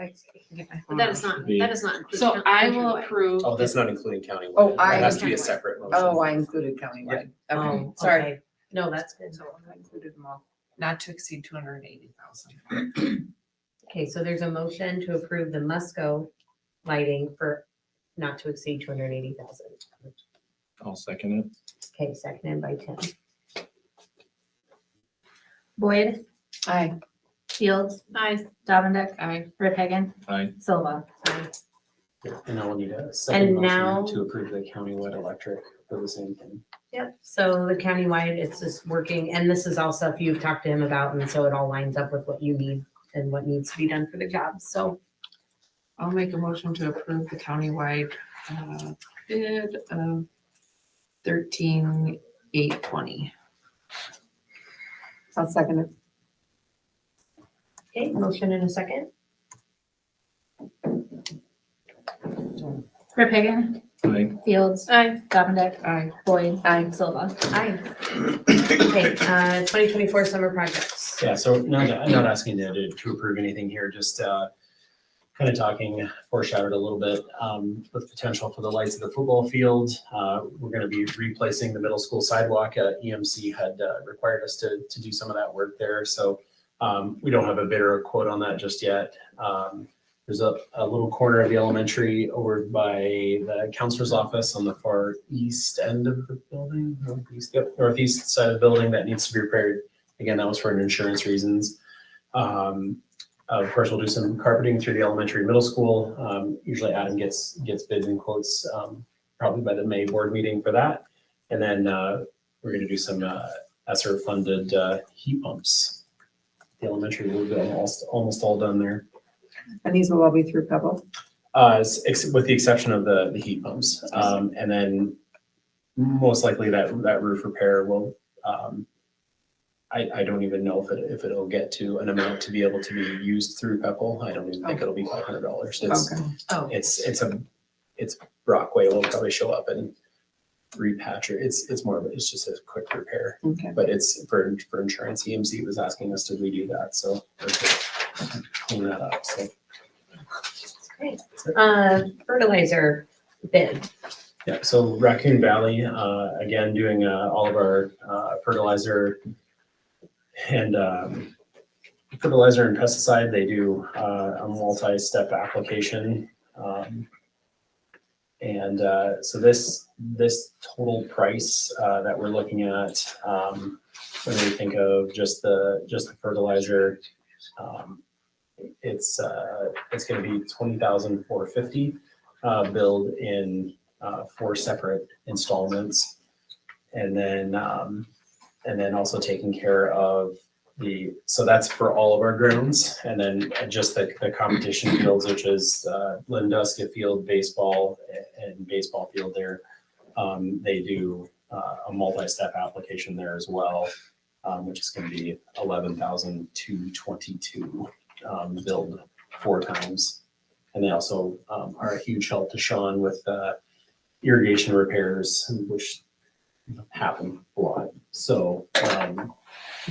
But that is not included. So I will approve. Oh, that's not including countywide. Oh, That has to be a separate motion. Oh, I included countywide. Okay, sorry. No, that's good. So I included them all. Not to exceed 280,000. Okay, so there's a motion to approve the Musco lighting for not to exceed 280,000. I'll second it. Okay, seconded by Tim. Boyd, Aye. Fields, Aye. Davendek, Aye. Rip Hagan, Aye. Silva. And I will need a second And now- motion to approve the countywide electric for the same thing. Yep, so the countywide, it's just working, and this is all stuff you've talked to him about, and so it all lines up with what you need and what needs to be done for the job, so. I'll make a motion to approve the countywide bid of 13,820. I'll second it. Okay, motion in a second. Rip Hagan, Aye. Fields, Davendek, Aye. Boyd, Aye. Silva. Aye. Okay, 2024 summer projects. Yeah, so not asking to approve anything here, just kind of talking, foreshadowed a little bit with potential for the lights of the football field. We're going to be replacing the middle school sidewalk. EMC had required us to do some of that work there. So we don't have a bid or a quote on that just yet. There's a little corner of the elementary over by the counselor's office on the far east end of the building, northeast side of the building that needs to be repaired. Again, that was for insurance reasons. Of course, we'll do some carpeting through the elementary, middle school. Usually Adam gets bids and quotes, probably by the May board meeting for that. And then, we're gonna do some, ESSER funded, heat pumps. The elementary will be almost all done there. And these will all be through Pebble? With the exception of the heat pumps. And then most likely that roof repair will, I don't even know if it'll get to an amount to be able to be used through Pebble. I don't even think it'll be $500. It's Brockway will probably show up and repatch it. It's just a quick repair. Okay. But it's for insurance. EMC was asking us to redo that, so we're to clean that up, so. Great. Fertilizer bid. Yeah, so Raccoon Valley, again, doing all of our fertilizer and pesticide. They do a multi-step application. So this total price that we're looking at, when we think of just the fertilizer, it's going to be $20,450 billed in 4 separate installments, and then also taking care of so that's for all of our grounds, and then just the competition fields, which is Linduska Field, baseball, and baseball field there. They do a multi-step application there as well, which is going to be $11,222 billed 4 times. And they also are a huge help to Sean with irrigation repairs, which happen a lot. So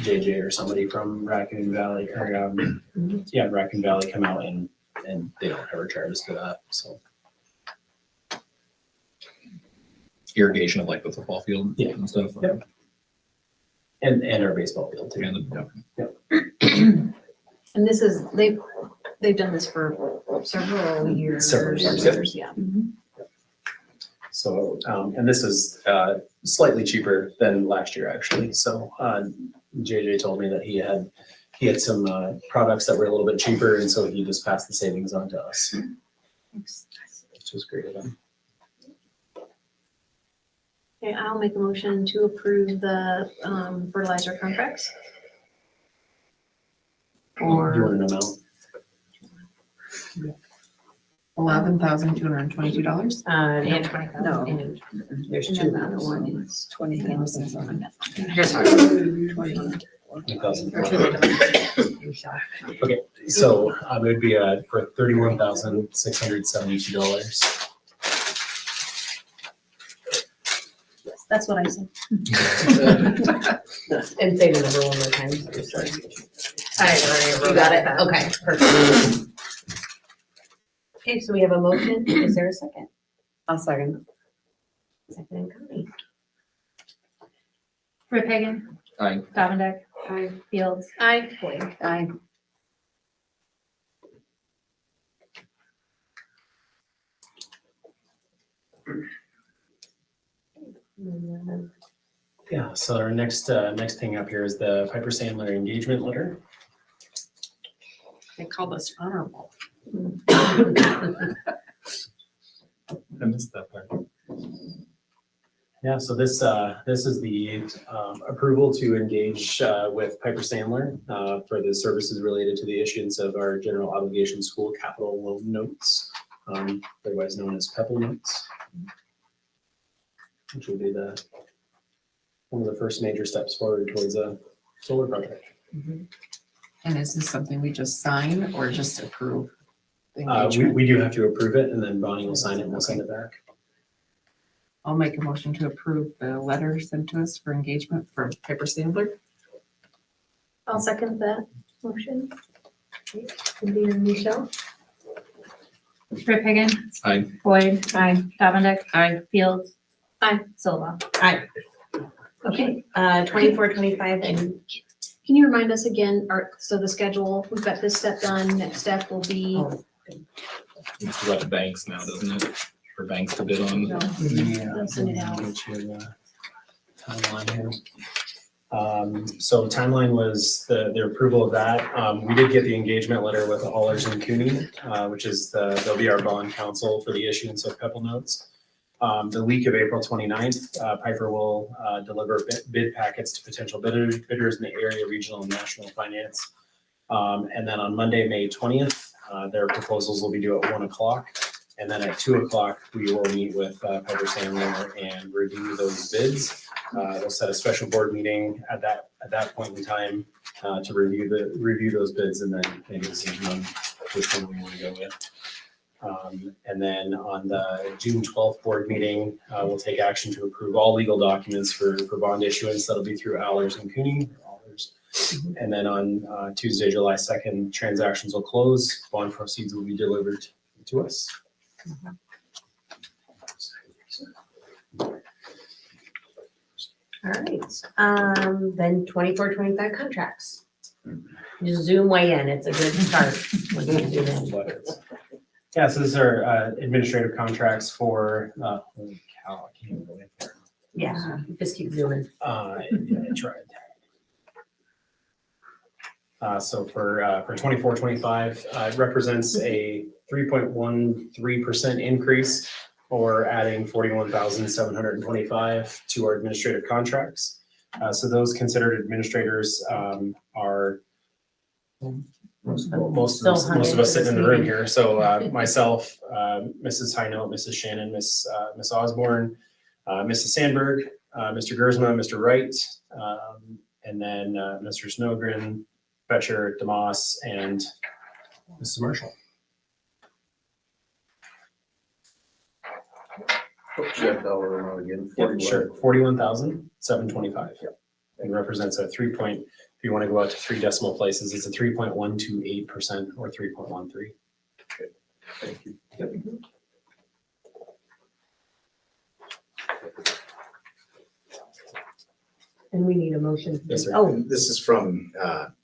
JJ or somebody from Raccoon Valley Raccoon Valley come out and they don't ever charge us for that. So Irrigation of like the football field. Yeah. And stuff. Yep. And our baseball field too. And this is, they've done this for several years. Several years, Yeah. So, and this is slightly cheaper than last year, actually. So JJ told me that he had some products that were a little bit cheaper, and so he just passed the savings on to us, which was great of him. Okay, I'll make a motion to approve the fertilizer contracts. Do you want an amount? $11,222. And No. and there's And 2 then the amounts. other one is 20,000. Here's how. 20,000. Okay, so it would be for $31,672. That's what I said. And say the number one more time. You got it? Okay, perfect. Okay, so we have a motion. Is there a second? I'll second. Second and Connie. Rick Hagan, Aye. Davendek, Aye. Fields, Aye. Boyd. Aye. Yeah, so our next thing up here is the Piper Sandler engagement letter. They called us honorable. I missed that part. Yeah, so this is the approval to engage with Piper Sandler for the services related to the issuance of our general obligation school capital loan notes, otherwise known as PEPAL notes, which will be one of the first major steps forward towards a solar project. And is this something we just sign or just approve? the engagement? We do have to approve it, and then Bonnie will sign it and we'll send it back. I'll make a motion to approve the letter sent to us for engagement from Piper Sandler. I'll second that motion. Cindy and Michelle. Rick Hagan, Aye. Boyd, Aye. Davendek, Aye. Fields, Aye. Silva. Aye. Okay, 24-25 and Can you remind us again, so the schedule, we've got this step done, next step will be, It's about the banks now, doesn't it? For banks to bid on. No. Yeah. They'll send it out. Get you a timeline here. So timeline was the approval of that. We did get the engagement letter with Allers and Cooney, which is they'll be our bond counsel for the issuance of PEPAL notes. The week of April 29th, Piper will deliver bid packets to potential bidders in the area, regional and national finance. And then on Monday, May 20th, their proposals will be due at 1 o'clock. And then at 2 o'clock, we will meet with Piper Sandler and review those bids. We'll set a special board meeting at that point in time to review those bids and then make a decision on which one we want to go with. And then on the June 12th board meeting, we'll take action to approve all legal documents for bond issuance. That'll be through Allers and Cooney. And then on Tuesday, July 2nd, transactions will close. Bond proceeds will be delivered to us. All right, then 24-25 contracts. Just zoom way in, it's a good start when you zoom in. Yeah, so these are administrative contracts for, holy cow, I can't even go in there. Yeah, just keep zooming. Yeah, I tried. So for 24-25, it represents a 3.13% increase, or adding 41,725 to our administrative contracts. So those considered administrators are most of us sitting in the room here. So myself, Mrs. Highnote, Mrs. Shannon, Miss Osborne, Mrs. Sandberg, Mr. Gersma, Mr. Wright, and then Mr. Snowgren, Fetcher, DeMoss, and Mrs. Marshall. What's that dollar amount again? Yep, sure, 41,725. Yep. And represents a 3 point, if you want to go out to 3 decimal places, it's a 3.128% or 3.13. Okay, thank you. Yep. And we need a motion. Yes, sir. Oh, This is from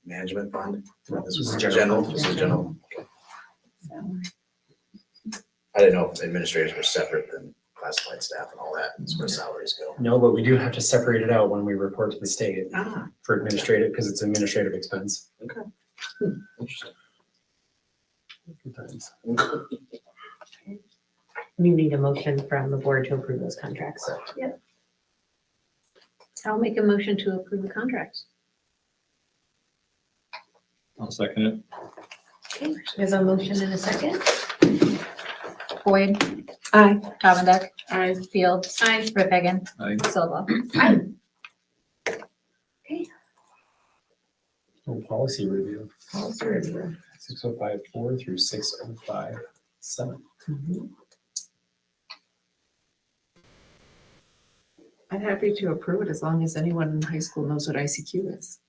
management fund? This is general. This is general. I didn't know if administrators were separate than classified staff and all that, as where salaries go. No, but we do have to separate it out when we report to the state for administrative, because it's administrative expense. Okay. Interesting. Good times. you need a motion from the board to approve those contracts. Yep. I'll make a motion to approve the contracts. I'll second it. Okay, there's a motion and a second. Boyd. Aye. Davendeck. Aye. Fields. Aye. Ritthagen. Aye. Silva. Aye. Oh, policy review. Policy review. 6054 through 6057. I'm happy to approve it as long as anyone in high school knows what ICQ is.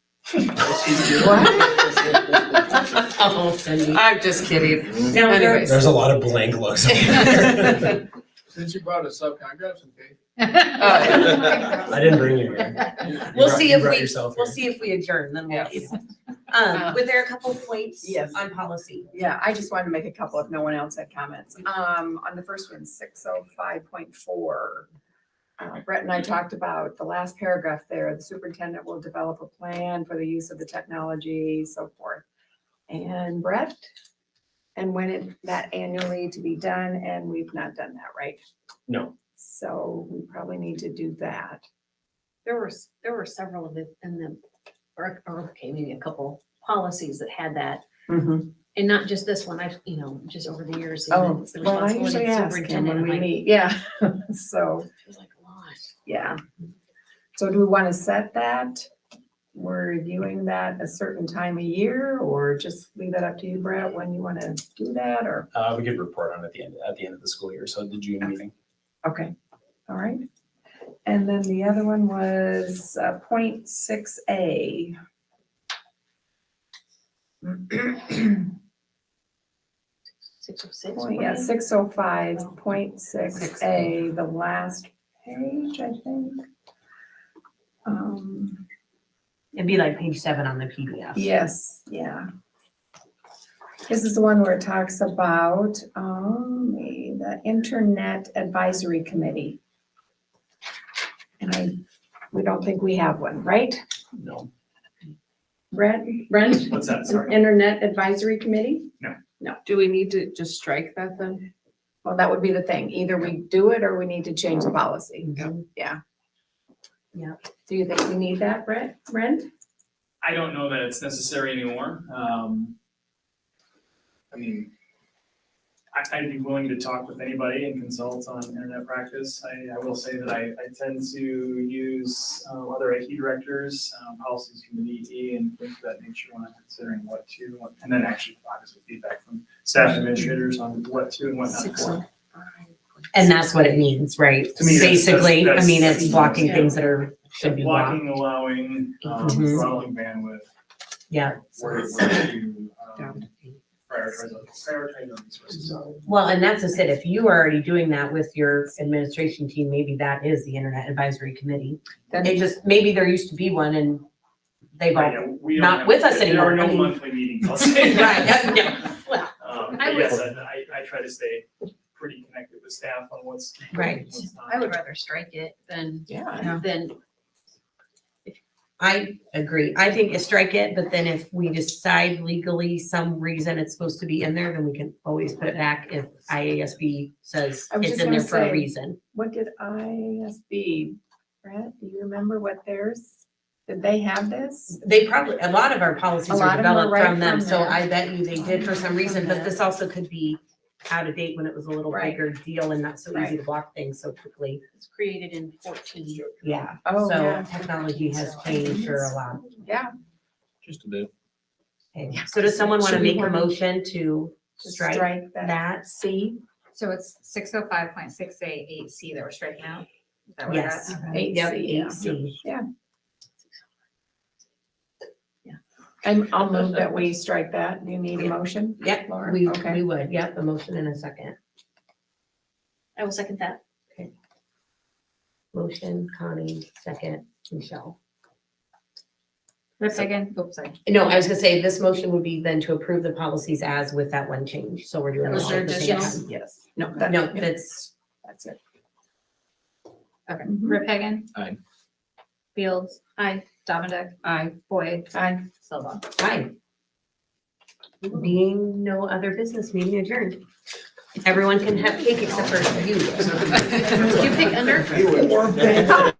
Oh, Cindy. I'm just kidding. No, Anyways. There's a lot of blank looks. Since you brought us up, can I grab some cake? I didn't bring you here. We'll brought- see you if brought we, yourself we'll here. see if we adjourn, then we'll. Yes. Was there a couple points Yes. on policy? Yeah, I just wanted to make a couple if no one else had comments. On the first one, 605.4. Brett and I talked about the last paragraph there, the superintendent will develop a plan for the use of the technology, so forth. And Brett, and when that annually to be done, and we've not done that, right? No. So we probably need to do that. There were several of it in the, or okay, maybe a couple policies that had that. And not just this one, I've, just over the years. Oh, it's the well, I responsibility usually of the ask him superintendent, when we I'm like, meet, yeah, so, feels like a lot. yeah. So do we want to set that? We're reviewing that a certain time of year, or just leave that up to you, Brett, when you want to do that, or? We could report on it at the end of the school year, so the June meeting. Okay, all right. And then the other one was 0.6A. 606. Yeah, 605.6A, the last page, I think. It'd be like page 7 on the PDF. Yes, yeah. This is the one where it talks about the Internet Advisory Committee. And we don't think we have one, right? No. Brent, What's that, sorry? Internet Advisory Committee? Do we need to just strike that then? Well, that would be the thing. Either we do it or we need to change the policy. Yeah. Yeah. Do you think we need that, Brent? I don't know that it's necessary anymore. I mean, I'd be willing to talk with anybody and consult on internet practice. I will say that I tend to use other IT directors, policies committee, and things of that nature when I'm considering what to, and then actually obviously feedback from staff administrators on what to and what not to. And that's what it means, right? To me, Basically, I mean, it's that's- blocking yeah. things that are, should be blocked. Blocking, allowing, Mhm. throttling bandwidth. Yeah. Where to prioritize our resources. Well, and that's just it. If you are already doing that with your administration team, maybe that is the Internet Advisory Committee. It just, maybe there used to be one and they've all, Yeah, we don't not have- with us There anymore. are I no mean- monthly meetings, I'll say. Right, yeah, well, But yes, I try to stay pretty connected with staff on what's. Right. what's not. I would rather strike it than, than I agree. I think strike it, but then if we decide legally some reason it's supposed to be in there, then we can always put it back if IASB says I was it's just in there gonna for a say, reason. What did ISB, Brett, do you remember what theirs, did they have this? They probably, a lot of our policies A are lot of them are developed right from them, from so there. I bet you they did for some reason, but there. this also could be out of date when it was a little Right. bigger deal and not so easy Right. to block things so quickly. it's created in 14. Yeah, Oh, so yeah. technology has changed her a lot. Yeah. Just a bit. Okay, so does someone want to Should we make a wanna motion to strike that that? C? So it's 605.6A8C that we're striking out? Is that what Yes. that's? Eight Yep, C, yeah. 8C. Yeah. And I'll move that we strike that. Do you need a motion? Yep, Laura? we Okay. would, yep, a motion in a second. I will second that. Motion, Connie, second, Michelle. Rip again, oops, sorry. No, I was gonna say, this motion would be then to approve the policies as with that one change, so we're doing Was all there at the same additional? time. Yes. No, No, that's, that's it. Okay, Mhm. Rip Hagan. Aye. Fields. Aye. Dominic. Aye. Boyd. Aye. Silva. fine. Being no other business, meeting adjourned. Everyone can have cake except for you. Did you pick under? You would.